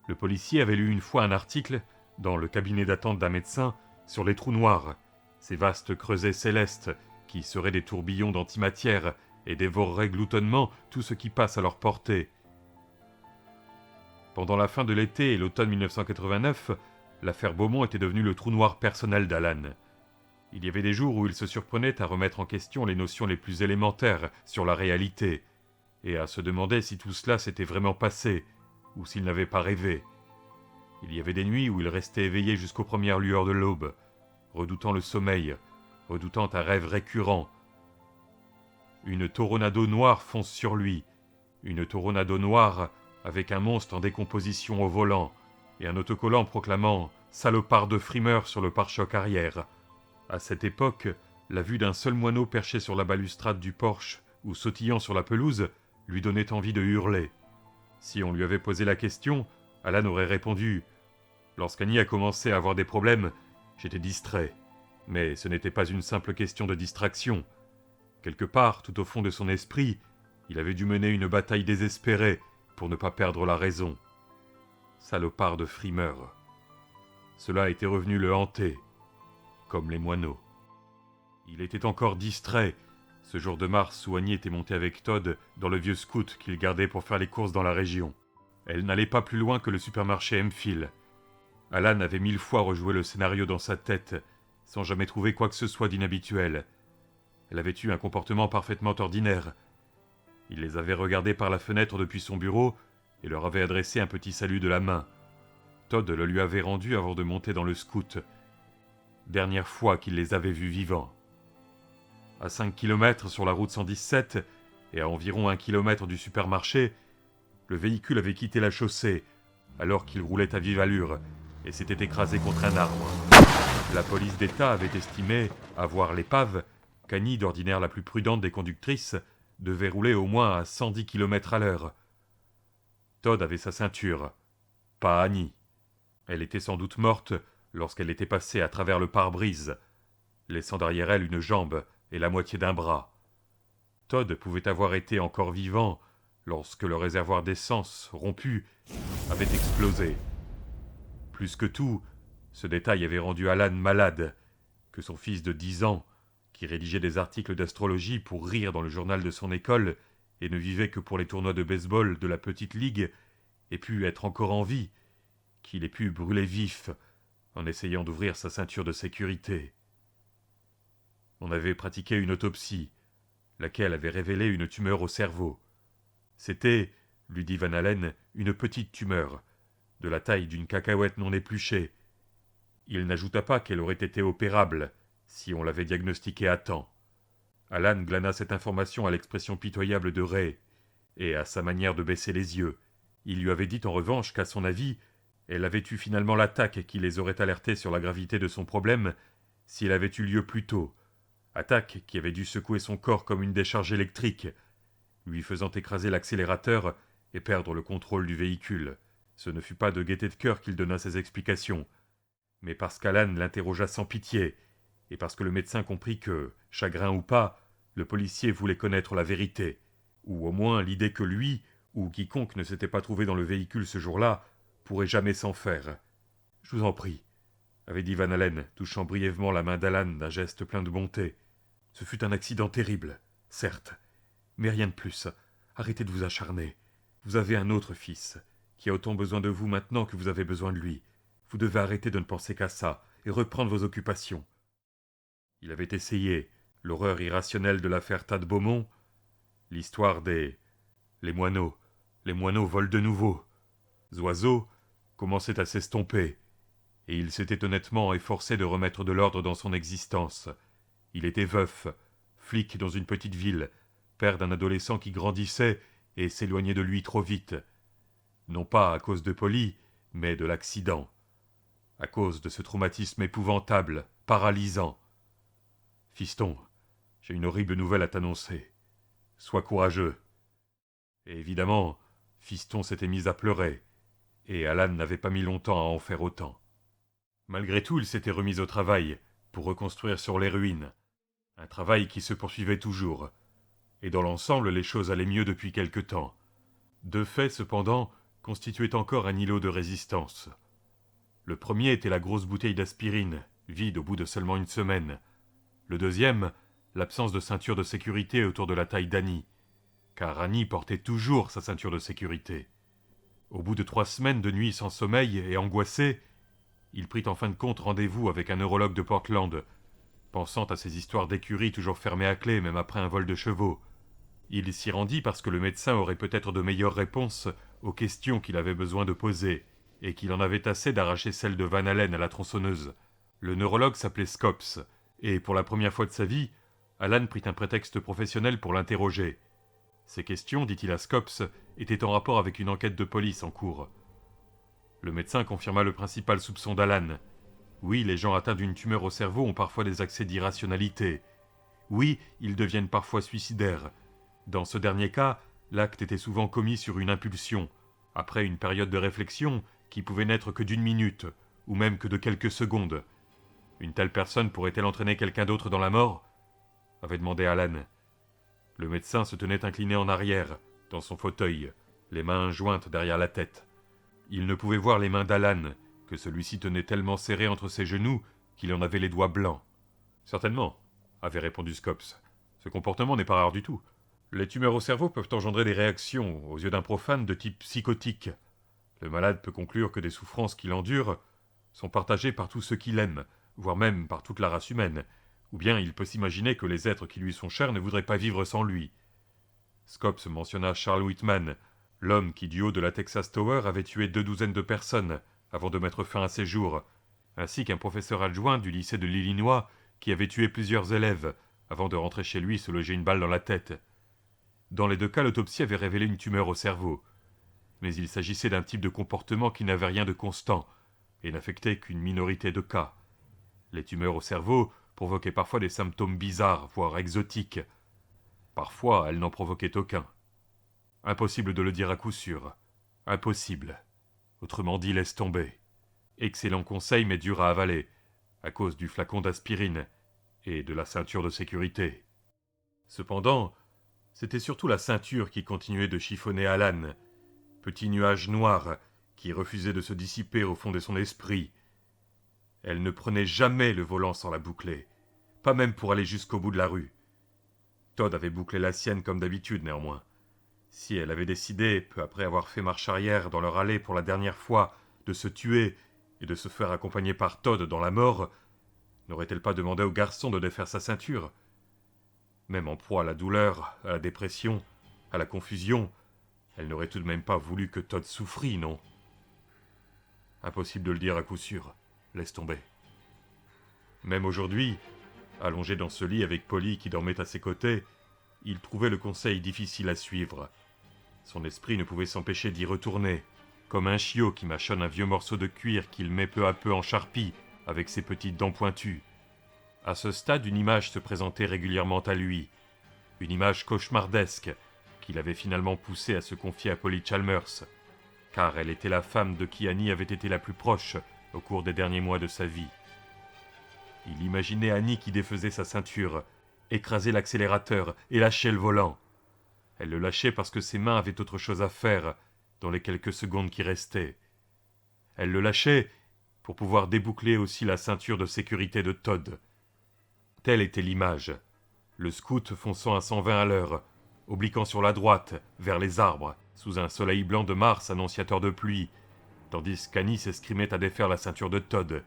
Le policier avait lu une fois un article, dans le cabinet d'attente d'un médecin, sur les trous noirs, ces vastes creusets célestes qui seraient des tourbillons d'antimatière et dévoreraient gloutonnement tout ce qui passe à leur portée. Pendant la fin de l'été et l'automne 1989, l'affaire Beaumont était devenue le trou noir personnel d'Alan. Il y avait des jours où il se surprenait à remettre en question les notions les plus élémentaires sur la réalité, et à se demander si tout cela s'était vraiment passé, ou s'il n'avait pas rêvé. Il y avait des nuits où il restait éveillé jusqu'aux premières lueurs de l'aube, redoutant le sommeil, redoutant un rêve récurrent. Une Toronado noire fonce sur lui, une Toronado noire avec un monstre en décomposition au volant, et un autocollant proclamant « salopard de frimeur » sur le pare-choc arrière. À cette époque, la vue d'un seul moineau perché sur la balustrade du porche ou sautillant sur la pelouse lui donnait envie de hurler. Si on lui avait posé la question, Alan aurait répondu « Lorsqu'Annie a commencé à avoir des problèmes, j'étais distrait. Mais ce n'était pas une simple question de distraction. Quelque part, tout au fond de son esprit, il avait dû mener une bataille désespérée pour ne pas perdre la raison. Salopard de frimeur. Cela était revenu le hanter, comme les moineaux. Il était encore distrait, ce jour de mars où Annie était montée avec Todd dans le vieux scout qu'il gardait pour faire les courses dans la région. Elle n'allait pas plus loin que le supermarché Hemphill. Alan avait 1000 fois rejoué le scénario dans sa tête, sans jamais trouver quoi que ce soit d'inhabituel. Elle avait eu un comportement parfaitement ordinaire. Il les avait regardés par la fenêtre depuis son bureau et leur avait adressé un petit salut de la main. Todd le lui avait rendu avant de monter dans le scout. Dernière fois qu'il les avait vus vivants. À 5 km sur la route 117 et à environ 1 km du supermarché, le véhicule avait quitté la chaussée alors qu'il roulait à vive allure et s'était écrasé contre un arbre. La police d'État avait estimé, à voir l'épave, qu'Annie, d'ordinaire la plus prudente des conductrices, devait rouler au moins à 110 km à l'heure. Todd avait sa ceinture, pas Annie. Elle était sans doute morte lorsqu'elle était passée à travers le pare-brise, laissant derrière elle une jambe et la moitié d'un bras. Todd pouvait avoir été encore vivant lorsque le réservoir d'essence, rompu, avait explosé. Plus que tout, ce détail avait rendu Alan malade, que son fils de 10 ans, qui rédigeait des articles d'astrologie pour rire dans le journal de son école et ne vivait que pour les tournois de baseball de la petite ligue, ait pu être encore en vie, qu'il ait pu brûler vif en essayant d'ouvrir sa ceinture de sécurité. On avait pratiqué une autopsie, laquelle avait révélé une tumeur au cerveau. C'était, lui dit Van Allen, une petite tumeur, de la taille d'une cacahuète non épluchée. Il n'ajouta pas qu'elle aurait été opérable, si on l'avait diagnostiquée à temps. Alan glana cette information à l'expression pitoyable de Ray, et à sa manière de baisser les yeux. Il lui avait dit en revanche qu'à son avis, elle avait eu finalement l'attaque qui les aurait alertés sur la gravité de son problème si elle avait eu lieu plus tôt. Attaque qui avait dû secouer son corps comme une décharge électrique, lui faisant écraser l'accélérateur et perdre le contrôle du véhicule. Ce ne fut pas de gaieté de cœur qu'il donna ses explications, mais parce qu'Alan l'interrogea sans pitié, et parce que le médecin comprit que, chagrin ou pas, le policier voulait connaître la vérité, ou au moins l'idée que lui, ou quiconque ne s'était pas trouvé dans le véhicule ce jour-là, pourrait jamais s'en faire. « Je vous en prie », avait dit Van Allen, touchant brièvement la main d'Alan d'un geste plein de bonté. « Ce fut un accident terrible, certes, mais rien de plus. Arrêtez de vous acharner. Vous avez un autre fils, qui a autant besoin de vous maintenant que vous avez besoin de lui. Vous devez arrêter de ne penser qu'à ça, et reprendre vos occupations. » Il avait essayé, l'horreur irrationnelle de l'affaire Tad Beaumont, l'histoire des... Les moineaux volent de nouveau. Oiseaux commençait à s'estomper, et il s'était honnêtement efforcé de remettre de l'ordre dans son existence. Il était veuf, flic dans une petite ville, père d'un adolescent qui grandissait et s'éloignait de lui trop vite. Non pas à cause de Polly, mais de l'accident. À cause de ce traumatisme épouvantable, paralysant. « Fiston, j'ai une horrible nouvelle à t'annoncer. Sois courageux. » Et évidemment, Fiston s'était mis à pleurer, et Alan n'avait pas mis longtemps à en faire autant. Malgré tout, il s'était remis au travail, pour reconstruire sur les ruines. Un travail qui se poursuivait toujours. Et dans l'ensemble, les choses allaient mieux depuis quelque temps. Deux faits, cependant, constituaient encore un îlot de résistance. Le premier était la grosse bouteille d'aspirine, vide au bout de seulement une semaine. Le deuxième, l'absence de ceinture de sécurité autour de la taille d'Annie, car Annie portait toujours sa ceinture de sécurité. Au bout de 3 semaines de nuit sans sommeil et angoissé, il prit en fin de compte rendez-vous avec un neurologue de Portland, pensant à ces histoires d'écurie toujours fermées à clé même après un vol de chevaux. Il s'y rendit parce que le médecin aurait peut-être de meilleures réponses aux questions qu'il avait besoin de poser, et qu'il en avait assez d'arracher celles de Van Allen à la tronçonneuse. Le neurologue s'appelait Scopes, et pour la première fois de sa vie, Alan prit un prétexte professionnel pour l'interroger. Ces questions, dit-il à Scopes, étaient en rapport avec une enquête de police en cours. Le médecin confirma le principal soupçon d'Alan. Oui, les gens atteints d'une tumeur au cerveau ont parfois des accès d'irrationalité. Oui, ils deviennent parfois suicidaires. Dans ce dernier cas, l'acte était souvent commis sur une impulsion, après une période de réflexion qui pouvait n'être que d'1 minute, ou même que de quelques secondes. Une telle personne pourrait-elle entraîner quelqu'un d'autre dans la mort ? Avait demandé Alan. Le médecin se tenait incliné en arrière, dans son fauteuil, les mains jointes derrière la tête. Il ne pouvait voir les mains d'Alan, que celui-ci tenait tellement serrées entre ses genoux qu'il en avait les doigts blancs. « Certainement, » avait répondu Scopes. « Ce comportement n'est pas rare du tout. Les tumeurs au cerveau peuvent engendrer des réactions, aux yeux d'un profane, de type psychotique. Le malade peut conclure que des souffrances qu'il endure sont partagées par tous ceux qui l'aiment, voire même par toute la race humaine, ou bien il peut s'imaginer que les êtres qui lui sont chers ne voudraient pas vivre sans lui. » Scopes mentionna Charles Whitman, l'homme qui, du haut de la Texas Tower, avait tué 2 douzaines de personnes avant de mettre fin à ses jours, ainsi qu'un professeur adjoint du lycée de l'Illinois qui avait tué plusieurs élèves avant de rentrer chez lui se loger une balle dans la tête. Dans les 2 cas, l'autopsie avait révélé une tumeur au cerveau. Mais il s'agissait d'un type de comportement qui n'avait rien de constant et n'affectait qu'une minorité de cas. Les tumeurs au cerveau provoquaient parfois des symptômes bizarres, voire exotiques. Parfois, elles n'en provoquaient aucun. Impossible de le dire à coup sûr. Impossible. Autrement dit, laisse tomber. Excellent conseil, mais dur à avaler, à cause du flacon d'aspirine et de la ceinture de sécurité. Cependant, c'était surtout la ceinture qui continuait de chiffonner Alan, petit nuage noir qui refusait de se dissiper au fond de son esprit. Elle ne prenait jamais le volant sans la boucler, pas même pour aller jusqu'au bout de la rue. Todd avait bouclé la sienne comme d'habitude néanmoins. Si elle avait décidé, peu après avoir fait marche arrière dans leur allée pour la dernière fois, de se tuer et de se faire accompagner par Todd dans la mort, n'aurait-elle pas demandé au garçon de défaire sa ceinture ? Même en proie à la douleur, à la dépression, à la confusion, elle n'aurait tout de même pas voulu que Todd souffrît, non ? Impossible de le dire à coup sûr. Laisse tomber. Même aujourd'hui, allongé dans ce lit avec Polly qui dormait à ses côtés, il trouvait le conseil difficile à suivre. Son esprit ne pouvait s'empêcher d'y retourner, comme un chiot qui mâchonne un vieux morceau de cuir qu'il met peu à peu en charpie avec ses petites dents pointues. À ce stade, une image se présentait régulièrement à lui, une image cauchemardesque qui l'avait finalement poussé à se confier à Polly Chalmers, car elle était la femme de qui Annie avait été la plus proche au cours des derniers mois de sa vie. Il imaginait Annie qui défaisait sa ceinture, écrasait l'accélérateur et lâchait le volant. Elle le lâchait parce que ses mains avaient autre chose à faire dans les quelques secondes qui restaient. Elle le lâchait pour pouvoir déboucler aussi la ceinture de sécurité de Todd. Telle était l'image. Le scout fonçant à 120 à l'heure, obliquant sur la droite, vers les arbres, sous un soleil blanc de mars annonciateur de pluie, tandis qu'Annie s'escrimait à défaire la ceinture de Todd,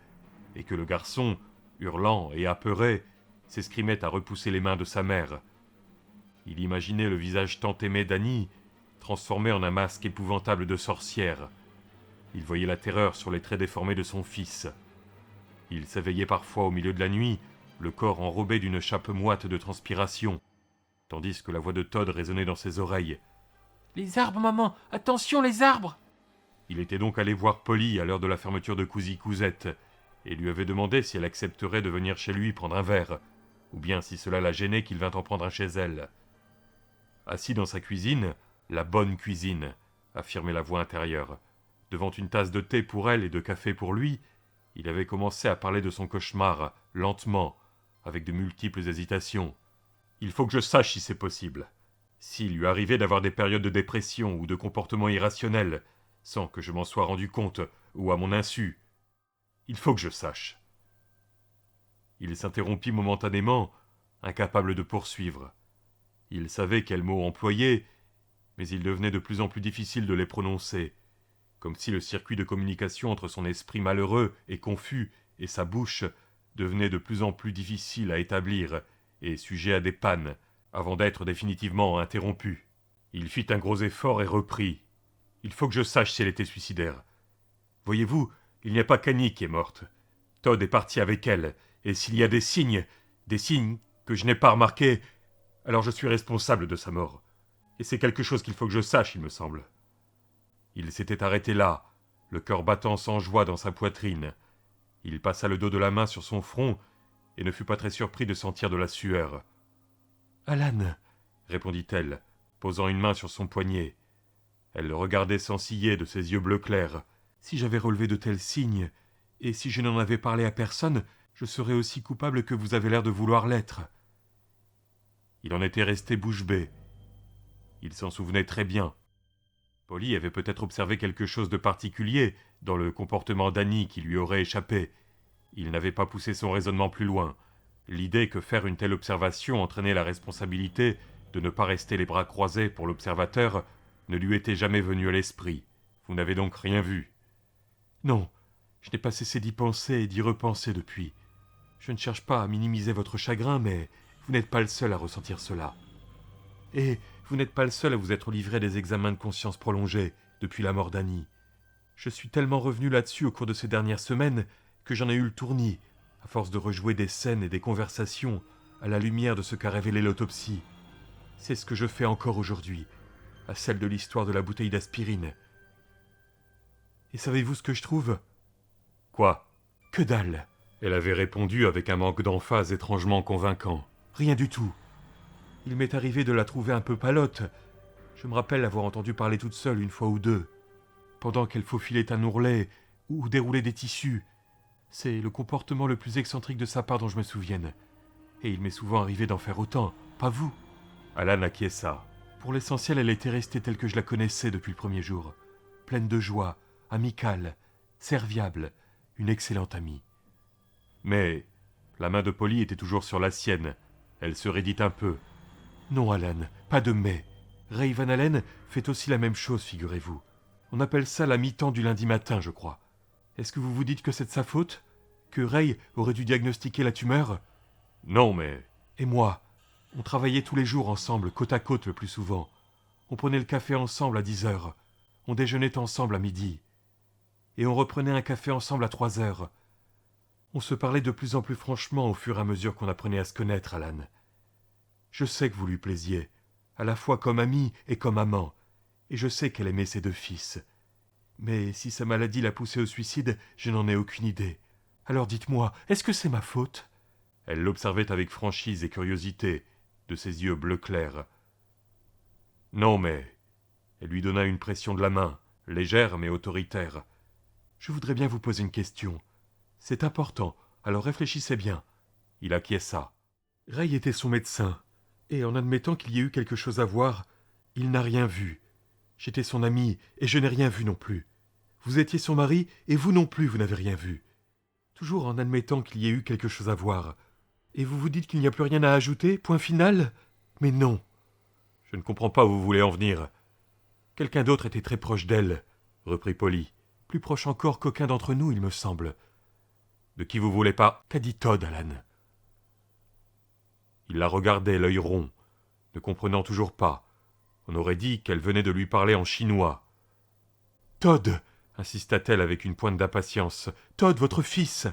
et que le garçon, hurlant et apeuré, s'escrimait à repousser les mains de sa mère. Il imaginait le visage tant aimé d'Annie, transformé en un masque épouvantable de sorcière. Il voyait la terreur sur les traits déformés de son fils. Il s'éveillait parfois au milieu de la nuit, le corps enrobé d'une chape moite de transpiration, tandis que la voix de Todd résonnait dans ses oreilles. « Les arbres, maman! Attention, les arbres !» Il était donc allé voir Polly à l'heure de la fermeture de Cousy-Cousette, et lui avait demandé si elle accepterait de venir chez lui prendre un verre, ou bien si cela la gênait qu'il vînt en prendre un chez elle. Assis dans sa cuisine, la bonne cuisine, affirmait la voix intérieure, devant une tasse de thé pour elle et de café pour lui, il avait commencé à parler de son cauchemar, lentement, avec de multiples hésitations. « Il faut que je sache si c'est possible. S'il lui arrivait d'avoir des périodes de dépression ou de comportements irrationnels, sans que je m'en sois rendu compte, ou à mon insu, il faut que je sache. » Il s'interrompit momentanément, incapable de poursuivre. Il savait quels mots employer, mais il devenait de plus en plus difficile de les prononcer, comme si le circuit de communication entre son esprit malheureux et confus et sa bouche devenait de plus en plus difficile à établir et sujet à des pannes, avant d'être définitivement interrompu. Il fit un gros effort et reprit. « Il faut que je sache si elle était suicidaire. Voyez-vous, il n'y a pas qu'Annie qui est morte. Todd est parti avec elle, et s'il y a des signes que je n'ai pas remarqués, alors je suis responsable de sa mort. Et c'est quelque chose qu'il faut que je sache, il me semble. » Il s'était arrêté là, le cœur battant sans joie dans sa poitrine. Il passa le dos de la main sur son front et ne fut pas très surpris de sentir de la sueur. « Alan, répondit-elle, posant une main sur son poignet. Elle le regardait sans ciller de ses yeux bleu clair. Si j'avais relevé de tels signes, et si je n'en avais parlé à personne, je serais aussi coupable que vous avez l'air de vouloir l'être. Il en était resté bouche bée. Il s'en souvenait très bien. Polly avait peut-être observé quelque chose de particulier dans le comportement d'Annie qui lui aurait échappé. Il n'avait pas poussé son raisonnement plus loin. L'idée que faire une telle observation entraînait la responsabilité de ne pas rester les bras croisés pour l'observateur ne lui était jamais venue à l'esprit. Vous n'avez donc rien vu? Non, je n'ai pas cessé d'y penser et d'y repenser depuis. Je ne cherche pas à minimiser votre chagrin, mais vous n'êtes pas le seul à ressentir cela. Et vous n'êtes pas le seul à vous être livré à des examens de conscience prolongés depuis la mort d'Annie. Je suis tellement revenu là-dessus au cours de ces dernières semaines que j'en ai eu le tournis, à force de rejouer des scènes et des conversations à la lumière de ce qu'a révélé l'autopsie. C'est ce que je fais encore aujourd'hui, à celle de l'histoire de la bouteille d'aspirine. Et savez-vous ce que je trouve? Quoi? Que dalle! Elle avait répondu avec un manque d'emphase étrangement convaincant. Rien du tout. Il m'est arrivé de la trouver un peu palote. Je me rappelle l'avoir entendue parler toute seule une fois ou deux, pendant qu'elle faufilait un ourlet ou déroulait des tissus. C'est le comportement le plus excentrique de sa part dont je me souvienne. Et il m'est souvent arrivé d'en faire autant, pas vous. Alan acquiesça. Pour l'essentiel, elle était restée telle que je la connaissais depuis le premier jour. Pleine de joie, amicale, serviable, une excellente amie. Mais la main de Polly était toujours sur la sienne. Elle se raidit un peu. Non, Alan, pas de mais. Ray Van Allen fait aussi la même chose, figurez-vous. On appelle ça la mi-temps du lundi matin, je crois. Est-ce que vous vous dites que c'est de sa faute? Que Ray aurait dû diagnostiquer la tumeur? Non, mais... Et moi? On travaillait tous les jours ensemble, côte à côte le plus souvent. On prenait le café ensemble à 10h. On déjeunait ensemble à midi. Et on reprenait un café ensemble à 3h. On se parlait de plus en plus franchement au fur et à mesure qu'on apprenait à se connaître, Alan. Je sais que vous lui plaisiez, à la fois comme ami et comme amant, et je sais qu'elle aimait ses deux fils. Mais si sa maladie l'a poussée au suicide, je n'en ai aucune idée. Alors dites-moi, est-ce que c'est ma faute? Elle l'observait avec franchise et curiosité, de ses yeux bleu clair. Non, mais... Elle lui donna une pression de la main, légère mais autoritaire. Je voudrais bien vous poser une question. C'est important, alors réfléchissez bien. Il acquiesça. Ray était son médecin, et en admettant qu'il y ait eu quelque chose à voir, il n'a rien vu. J'étais son ami, et je n'ai rien vu non plus. Vous étiez son mari, et vous non plus, vous n'avez rien vu. Toujours en admettant qu'il y ait eu quelque chose à voir. Et vous vous dites qu'il n'y a plus rien à ajouter, point final? Mais non. Je ne comprends pas où vous voulez en venir. Quelqu'un d'autre était très proche d'elle, reprit Polly. Plus proche encore qu'aucun d'entre nous, il me semble. De qui vous voulez pas? Qu'a dit Todd, Alan? Il la regardait, l'œil rond, ne comprenant toujours pas. On aurait dit qu'elle venait de lui parler en chinois. Todd, insista-t-elle avec une pointe d'impatience. Todd, votre fils.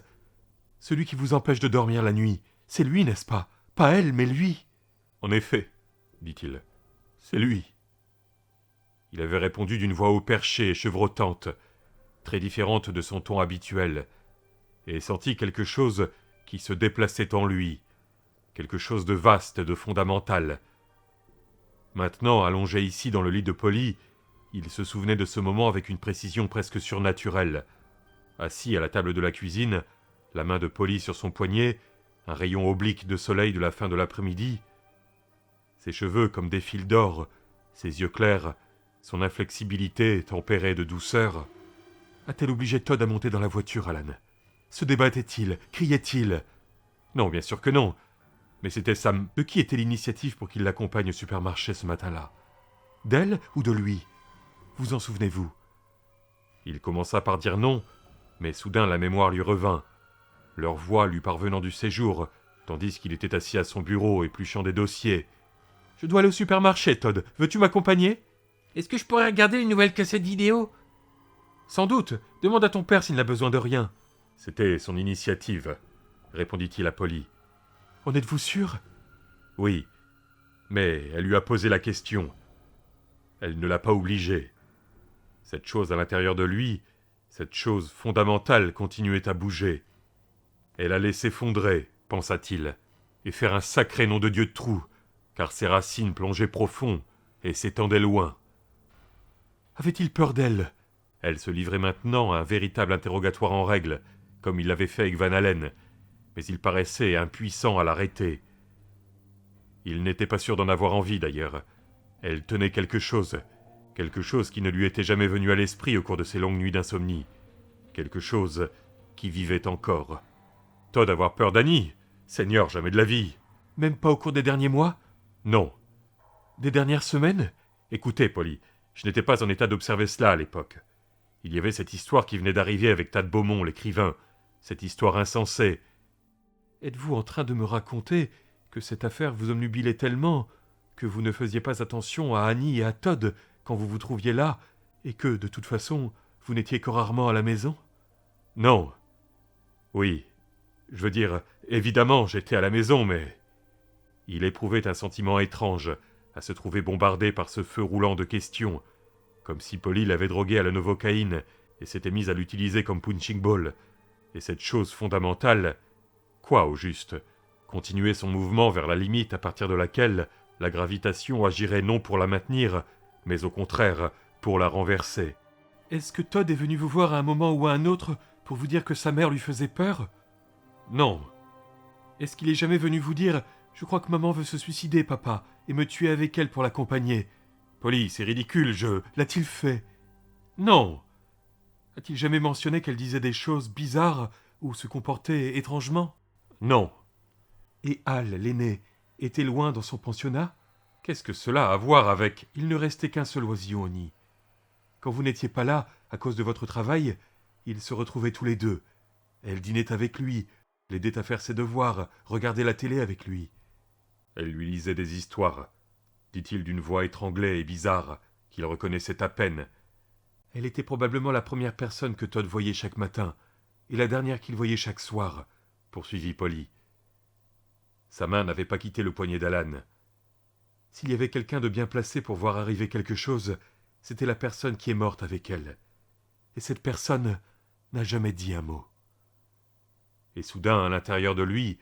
Celui qui vous empêche de dormir la nuit. C'est lui, n'est-ce pas? Pas elle, mais lui. En effet, dit-il. C'est lui. Il avait répondu d'une voix haut perchée et chevrotante, très différente de son ton habituel, et sentit quelque chose qui se déplaçait en lui, quelque chose de vaste et de fondamental. Maintenant, allongé ici dans le lit de Polly, il se souvenait de ce moment avec une précision presque surnaturelle. Assis à la table de la cuisine, la main de Polly sur son poignet, un rayon oblique de soleil de la fin de l'après-midi, ses cheveux comme des fils d'or, ses yeux clairs, son inflexibilité tempérée de douceur. A-t-elle obligé Todd à monter dans la voiture, Alan? Se débattait-il? Criait-il? Non, bien sûr que non. Mais c'était Sam. De qui était l'initiative pour qu'il l'accompagne au supermarché ce matin-là? D'elle ou de lui? Vous en souvenez-vous? Il commença par dire non, mais soudain la mémoire lui revint. Leur voix lui parvenant du séjour, tandis qu'il était assis à son bureau épluchant des dossiers. « Je dois aller au supermarché, Todd. Veux-tu m'accompagner? Est-ce que je pourrais regarder une nouvelle cassette vidéo? » Sans doute. Demande à ton père s'il n'a besoin de rien. C'était son initiative, répondit-il à Polly. En êtes-vous sûr? Oui, mais elle lui a posé la question. Elle ne l'a pas obligé. Cette chose à l'intérieur de lui, cette chose fondamentale continuait à bouger. Elle allait s'effondrer, pensa-t-il, et faire un sacré nom de Dieu de trou, car ses racines plongeaient profond et s'étendaient loin. Avait-il peur d'elle? Elle se livrait maintenant à un véritable interrogatoire en règle, comme il l'avait fait avec Van Allen, mais il paraissait impuissant à l'arrêter. Il n'était pas sûr d'en avoir envie, d'ailleurs. Elle tenait quelque chose qui ne lui était jamais venu à l'esprit au cours de ses longues nuits d'insomnie, quelque chose qui vivait encore. Todd avoir peur d'Annie? Seigneur, jamais de la vie. Même pas au cours des derniers mois? Non. Des dernières semaines? Écoutez, Polly, je n'étais pas en état d'observer cela à l'époque. Il y avait cette histoire qui venait d'arriver avec Tad Beaumont, l'écrivain, cette histoire insensée. Êtes-vous en train de me raconter que cette affaire vous omnubilait tellement que vous ne faisiez pas attention à Annie et à Todd quand vous vous trouviez là, et que, de toute façon, vous n'étiez que rarement à la maison? Non. Oui. Je veux dire, évidemment, j'étais à la maison, mais... Il éprouvait un sentiment étrange à se trouver bombardé par ce feu roulant de questions, comme si Polly l'avait drogué à la novocaïne et s'était mise à l'utiliser comme punching ball. Et cette chose fondamentale... Quoi, au juste? Continuer son mouvement vers la limite à partir de laquelle la gravitation agirait non pour la maintenir, mais au contraire, pour la renverser. Est-ce que Todd est venu vous voir à un moment ou à un autre pour vous dire que sa mère lui faisait peur? Non. Est-ce qu'il est jamais venu vous dire « Je crois que maman veut se suicider, papa, et me tuer avec elle pour l'accompagner. » Polly, c'est ridicule, L'a-t-il fait? Non. A-t-il jamais mentionné qu'elle disait des choses bizarres ou se comportait étrangement? Non. Et Al, l'aîné, était loin dans son pensionnat? Qu'est-ce que cela a à voir avec... Il ne restait qu'un seul oisillon au nid. Quand vous n'étiez pas là, à cause de votre travail, ils se retrouvaient tous les deux. Elle dînait avec lui, l'aidait à faire ses devoirs, regardait la télé avec lui. Elle lui lisait des histoires, dit-il d'une voix étranglée et bizarre, qu'il reconnaissait à peine. Elle était probablement la première personne que Todd voyait chaque matin, et la dernière qu'il voyait chaque soir, poursuivit Polly. Sa main n'avait pas quitté le poignet d'Alan. S'il y avait quelqu'un de bien placé pour voir arriver quelque chose, c'était la personne qui est morte avec elle. Et cette personne n'a jamais dit un mot. Et soudain, à l'intérieur de lui,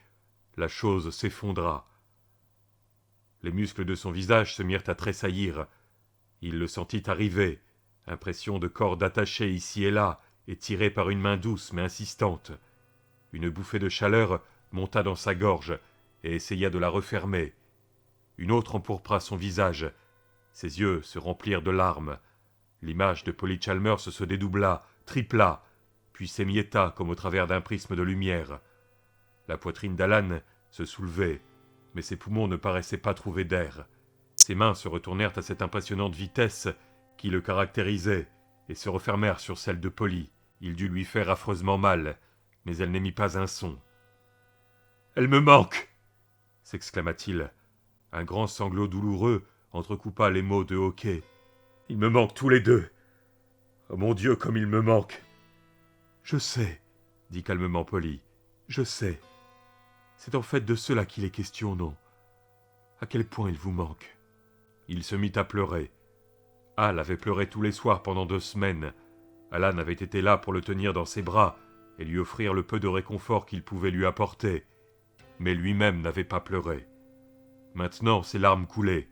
la chose s'effondra. Les muscles de son visage se mirent à tressaillir. Il le sentit arriver, impression de corde attachée ici et là, et tirée par une main douce mais insistante. Une bouffée de chaleur monta dans sa gorge et essaya de la refermer. Une autre empourpra son visage. Ses yeux se remplirent de larmes. L'image de Polly Chalmers se dédoubla, tripla, puis s'émietta comme au travers d'un prisme de lumière. La poitrine d'Alan se soulevait, mais ses poumons ne paraissaient pas trouver d'air. Ses mains se retournèrent à cette impressionnante vitesse qui le caractérisait et se refermèrent sur celle de Polly. Il dut lui faire affreusement mal, mais elle n'émit pas un son. « Elle me manque !» s'exclama-t-il. Un grand sanglot douloureux entrecoupa les mots de hoquet. « Ils me manquent tous les deux. Oh mon Dieu, comme ils me manquent !»« Je sais, » dit calmement Polly. « Je sais. C'est en fait de cela qu'il est question, non? À quel point il vous manque ?» Il se mit à pleurer. Al avait pleuré tous les soirs pendant 2 semaines. Alan avait été là pour le tenir dans ses bras et lui offrir le peu de réconfort qu'il pouvait lui apporter. Mais lui-même n'avait pas pleuré. Maintenant, ses larmes coulaient.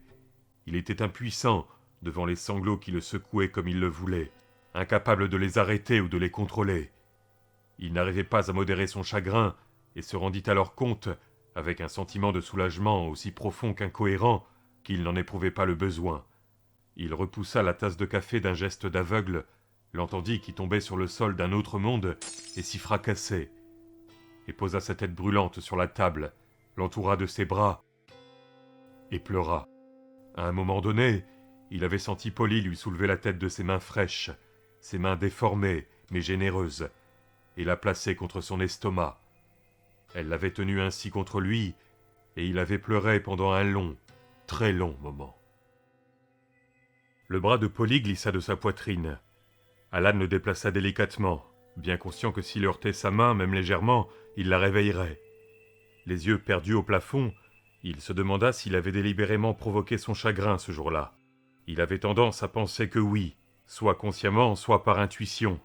Il était impuissant devant les sanglots qui le secouaient comme il le voulait, incapable de les arrêter ou de les contrôler. Il n'arrivait pas à modérer son chagrin et se rendit alors compte, avec un sentiment de soulagement aussi profond qu'incohérent, qu'il n'en éprouvait pas le besoin. Il repoussa la tasse de café d'un geste d'aveugle, l'entendit qui tombait sur le sol d'un autre monde et s'y fracassait, et posa sa tête brûlante sur la table, l'entoura de ses bras et pleura. À un moment donné, il avait senti Polly lui soulever la tête de ses mains fraîches, ses mains déformées mais généreuses, et la placer contre son estomac. Elle l'avait tenu ainsi contre lui, et il avait pleuré pendant un long, très long moment. Le bras de Polly glissa de sa poitrine. Alan le déplaça délicatement, bien conscient que s'il heurtait sa main, même légèrement, il la réveillerait. Les yeux perdus au plafond, il se demanda s'il avait délibérément provoqué son chagrin ce jour-là. Il avait tendance à penser que oui, soit consciemment, soit par intuition.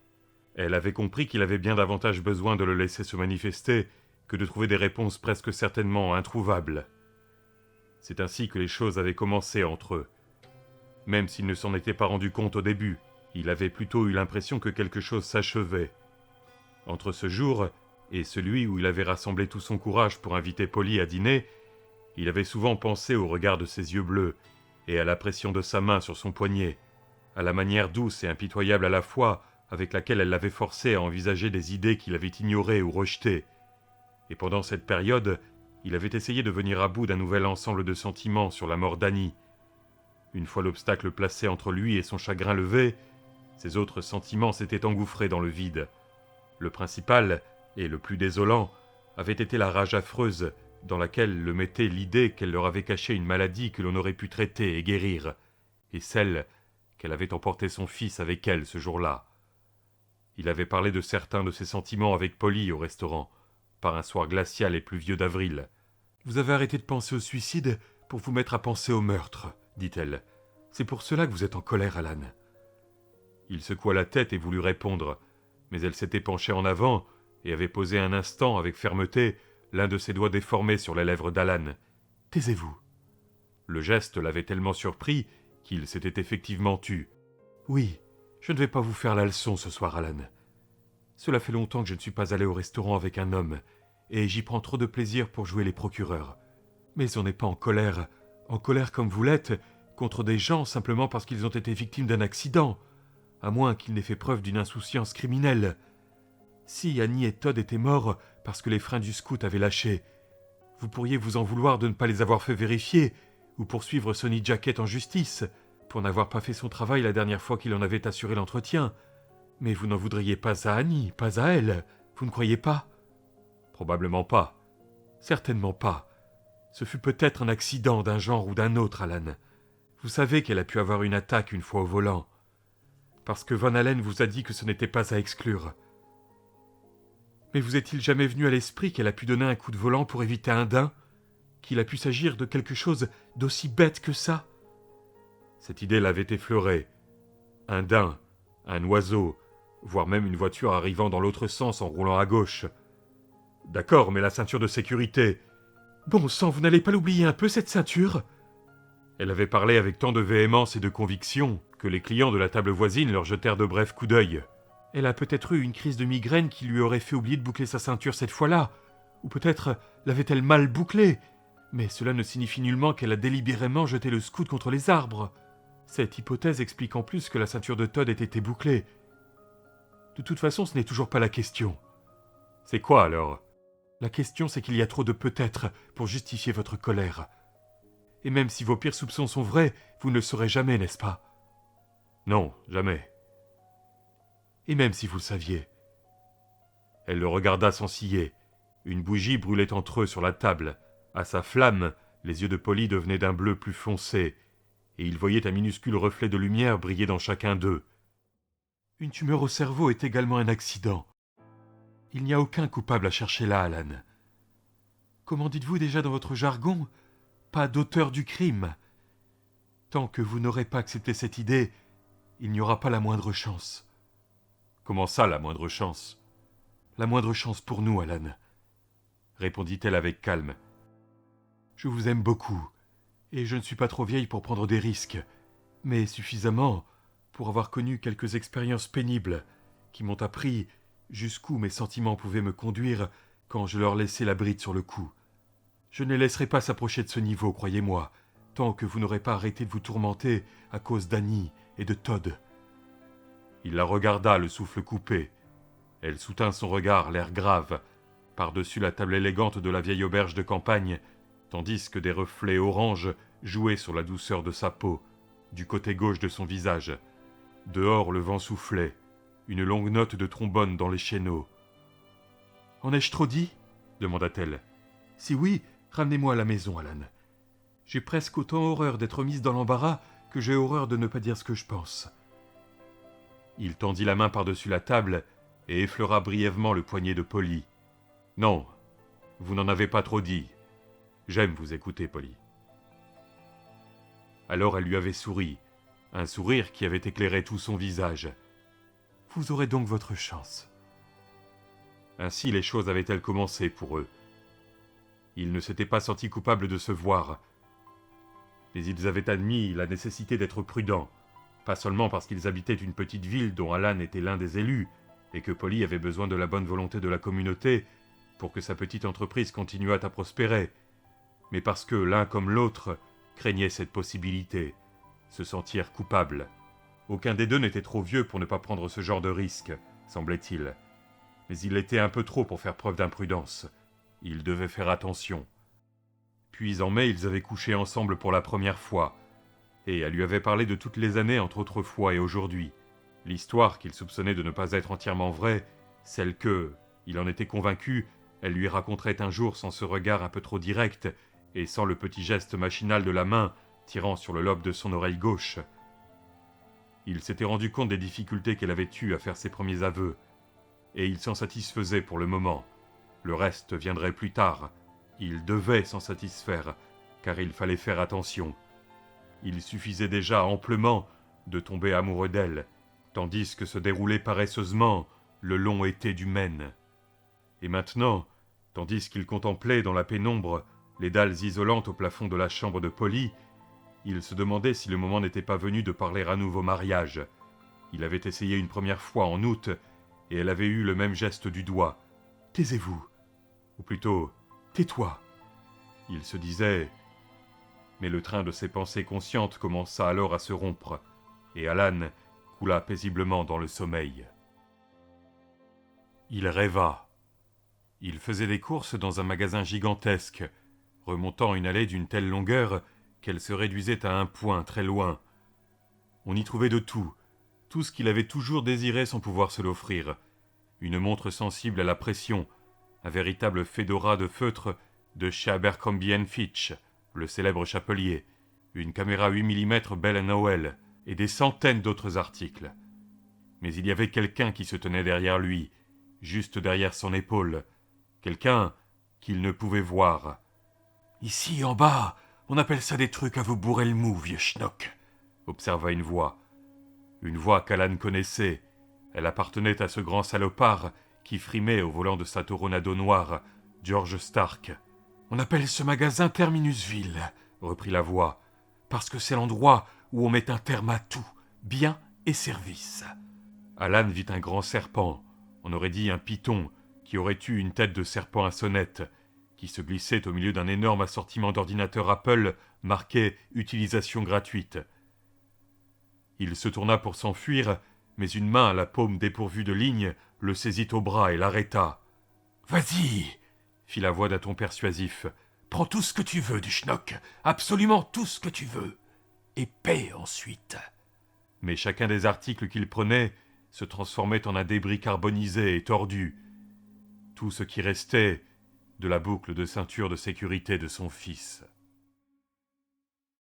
Elle avait compris qu'il avait bien davantage besoin de le laisser se manifester que de trouver des réponses presque certainement introuvables. C'est ainsi que les choses avaient commencé entre eux. Même s'il ne s'en était pas rendu compte au début, il avait plutôt eu l'impression que quelque chose s'achevait. Entre ce jour et celui où il avait rassemblé tout son courage pour inviter Polly à dîner, il avait souvent pensé au regard de ses yeux bleus et à la pression de sa main sur son poignet, à la manière douce et impitoyable à la fois avec laquelle elle l'avait forcé à envisager des idées qu'il avait ignorées ou rejetées. Et pendant cette période, il avait essayé de venir à bout d'un nouvel ensemble de sentiments sur la mort d'Annie. Une fois l'obstacle placé entre lui et son chagrin levé, ses autres sentiments s'étaient engouffrés dans le vide. Le principal, et le plus désolant, avait été la rage affreuse dans laquelle le mettait l'idée qu'elle leur avait caché une maladie que l'on aurait pu traiter et guérir, et celle qu'elle avait emporté son fils avec elle ce jour-là. Il avait parlé de certains de ses sentiments avec Polly au restaurant, par un soir glacial et pluvieux d'avril. « Vous avez arrêté de penser au suicide pour vous mettre à penser au meurtre, dit-elle. C'est pour cela que vous êtes en colère, Alan. » Il secoua la tête et voulut répondre, mais elle s'était penchée en avant et avait posé un instant, avec fermeté, l'un de ses doigts déformés sur les lèvres d'Alan. « Taisez-vous. » Le geste l'avait tellement surpris qu'il s'était effectivement tu. « Oui, je ne vais pas vous faire la leçon ce soir, Alan. Cela fait longtemps que je ne suis pas allé au restaurant avec un homme, et j'y prends trop de plaisir pour jouer les procureurs. Mais on n'est pas en colère comme vous l'êtes, contre des gens simplement parce qu'ils ont été victimes d'un accident, à moins qu'ils n'aient fait preuve d'une insouciance criminelle. Si Annie et Todd étaient morts parce que les freins du scout avaient lâché, vous pourriez vous en vouloir de ne pas les avoir fait vérifier, ou poursuivre Sonny Jacket en justice, pour n'avoir pas fait son travail la dernière fois qu'il en avait assuré l'entretien. Mais vous n'en voudriez pas à Annie, pas à elle, vous ne croyez pas ? Probablement pas. Certainement pas. Ce fut peut-être un accident d'un genre ou d'un autre, Alan. Vous savez qu'elle a pu avoir une attaque une fois au volant. Parce que Van Allen vous a dit que ce n'était pas à exclure. Mais vous est-il jamais venu à l'esprit qu'elle a pu donner un coup de volant pour éviter un daim ? Qu'il a pu s'agir de quelque chose d'aussi bête que ça ? Cette idée l'avait effleuré. Un daim, un oiseau, voire même une voiture arrivant dans l'autre sens en roulant à gauche. D'accord, mais la ceinture de sécurité. Bon sang, vous n'allez pas l'oublier un peu, cette ceinture ? Elle avait parlé avec tant de véhémence et de conviction que les clients de la table voisine leur jetèrent de brefs coups d'œil. Elle a peut-être eu une crise de migraine qui lui aurait fait oublier de boucler sa ceinture cette fois-là. Ou peut-être l'avait-elle mal bouclée. Mais cela ne signifie nullement qu'elle a délibérément jeté le scout contre les arbres. Cette hypothèse explique en plus que la ceinture de Todd ait été bouclée. De toute façon, ce n'est toujours pas la question. C'est quoi alors ? La question, c'est qu'il y a trop de peut-être pour justifier votre colère. Et même si vos pires soupçons sont vrais, vous ne le saurez jamais, n'est-ce pas ? Non, jamais. Et même si vous le saviez. Elle le regarda sans ciller. Une bougie brûlait entre eux sur la table. À sa flamme, les yeux de Polly devenaient d'un bleu plus foncé, et il voyait un minuscule reflet de lumière briller dans chacun d'eux. Une tumeur au cerveau est également un accident. Il n'y a aucun coupable à chercher là, Alan. Comment dites-vous déjà dans votre jargon ? Pas d'auteur du crime. Tant que vous n'aurez pas accepté cette idée, il n'y aura pas la moindre chance. Comment ça, la moindre chance ? La moindre chance pour nous, Alan, répondit-elle avec calme. Je vous aime beaucoup, et je ne suis pas trop vieille pour prendre des risques, mais suffisamment pour avoir connu quelques expériences pénibles qui m'ont appris jusqu'où mes sentiments pouvaient me conduire quand je leur laissais la bride sur le cou. Je ne les laisserai pas s'approcher de ce niveau, croyez-moi, tant que vous n'aurez pas arrêté de vous tourmenter à cause d'Annie et de Todd. Il la regarda, le souffle coupé. Elle soutint son regard, l'air grave, par-dessus la table élégante de la vieille auberge de campagne, tandis que des reflets orange jouaient sur la douceur de sa peau, du côté gauche de son visage. Dehors, le vent soufflait, une longue note de trombone dans les chéneaux. « En ai-je trop dit ?» demanda-t-elle. « Si oui, ramenez-moi à la maison, Alan. J'ai presque autant horreur d'être mise dans l'embarras que j'ai horreur de ne pas dire ce que je pense. » Il tendit la main par-dessus la table et effleura brièvement le poignet de Polly. « Non, vous n'en avez pas trop dit. J'aime vous écouter, Polly. » Alors elle lui avait souri, un sourire qui avait éclairé tout son visage. « Vous aurez donc votre chance. » Ainsi les choses avaient-elles commencé pour eux. Ils ne s'étaient pas sentis coupables de se voir, mais ils avaient admis la nécessité d'être prudents, pas seulement parce qu'ils habitaient une petite ville dont Alan était l'un des élus, et que Polly avait besoin de la bonne volonté de la communauté pour que sa petite entreprise continuât à prospérer, mais parce que l'un comme l'autre craignaient cette possibilité, se sentir coupables. Aucun des deux n'était trop vieux pour ne pas prendre ce genre de risque, semblait-il, mais il l'était un peu trop pour faire preuve d'imprudence. Ils devaient faire attention. Puis en mai, ils avaient couché ensemble pour la première fois, et elle lui avait parlé de toutes les années entre autrefois et aujourd'hui. L'histoire qu'il soupçonnait de ne pas être entièrement vraie, celle que, il en était convaincu, elle lui raconterait un jour sans ce regard un peu trop direct et sans le petit geste machinal de la main tirant sur le lobe de son oreille gauche. Il s'était rendu compte des difficultés qu'elle avait eues à faire ses premiers aveux, et il s'en satisfaisait pour le moment. Le reste viendrait plus tard. Il devait s'en satisfaire, car il fallait faire attention. Il suffisait déjà amplement de tomber amoureux d'elle, tandis que se déroulait paresseusement le long été du Maine. Et maintenant, tandis qu'il contemplait dans la pénombre les dalles isolantes au plafond de la chambre de Polly, il se demandait si le moment n'était pas venu de parler à nouveau mariage. Il avait essayé une première fois en août, et elle avait eu le même geste du doigt. « Taisez-vous » ou plutôt « Tais-toi » il se disait. Mais le train de ses pensées conscientes commença alors à se rompre, et Alan coula paisiblement dans le sommeil. Il rêva. Il faisait des courses dans un magasin gigantesque, remontant une allée d'une telle longueur qu'elle se réduisait à un point très loin. On y trouvait de tout ce qu'il avait toujours désiré sans pouvoir se l'offrir. Une montre sensible à la pression, un véritable fedora de feutre de chez Abercrombie & Fitch, le célèbre chapelier, une caméra 8 mm Bell & Howell, et des centaines d'autres articles. Mais il y avait quelqu'un qui se tenait derrière lui, juste derrière son épaule, quelqu'un qu'il ne pouvait voir. « Ici, en bas, on appelle ça des trucs à vous bourrer le mou, vieux schnock », observa une voix qu'Alan connaissait. Elle appartenait à ce grand salopard qui frimait au volant de sa Toronado noire, George Stark. « On appelle ce magasin Terminusville, » reprit la voix, « parce que c'est l'endroit où on met un terme à tout, bien et service. » Alan vit un grand serpent, on aurait dit un python, qui aurait eu une tête de serpent à sonnette, qui se glissait au milieu d'un énorme assortiment d'ordinateurs Apple marqué « Utilisation gratuite ». Il se tourna pour s'enfuir, mais une main à la paume dépourvue de ligne le saisit au bras et l'arrêta. « Vas-y !» fit la voix d'un ton persuasif. « Prends tout ce que tu veux du schnock, absolument tout ce que tu veux, et paie ensuite. » Mais chacun des articles qu'il prenait se transformait en un débris carbonisé et tordu. Tout ce qui restait de la boucle de ceinture de sécurité de son fils.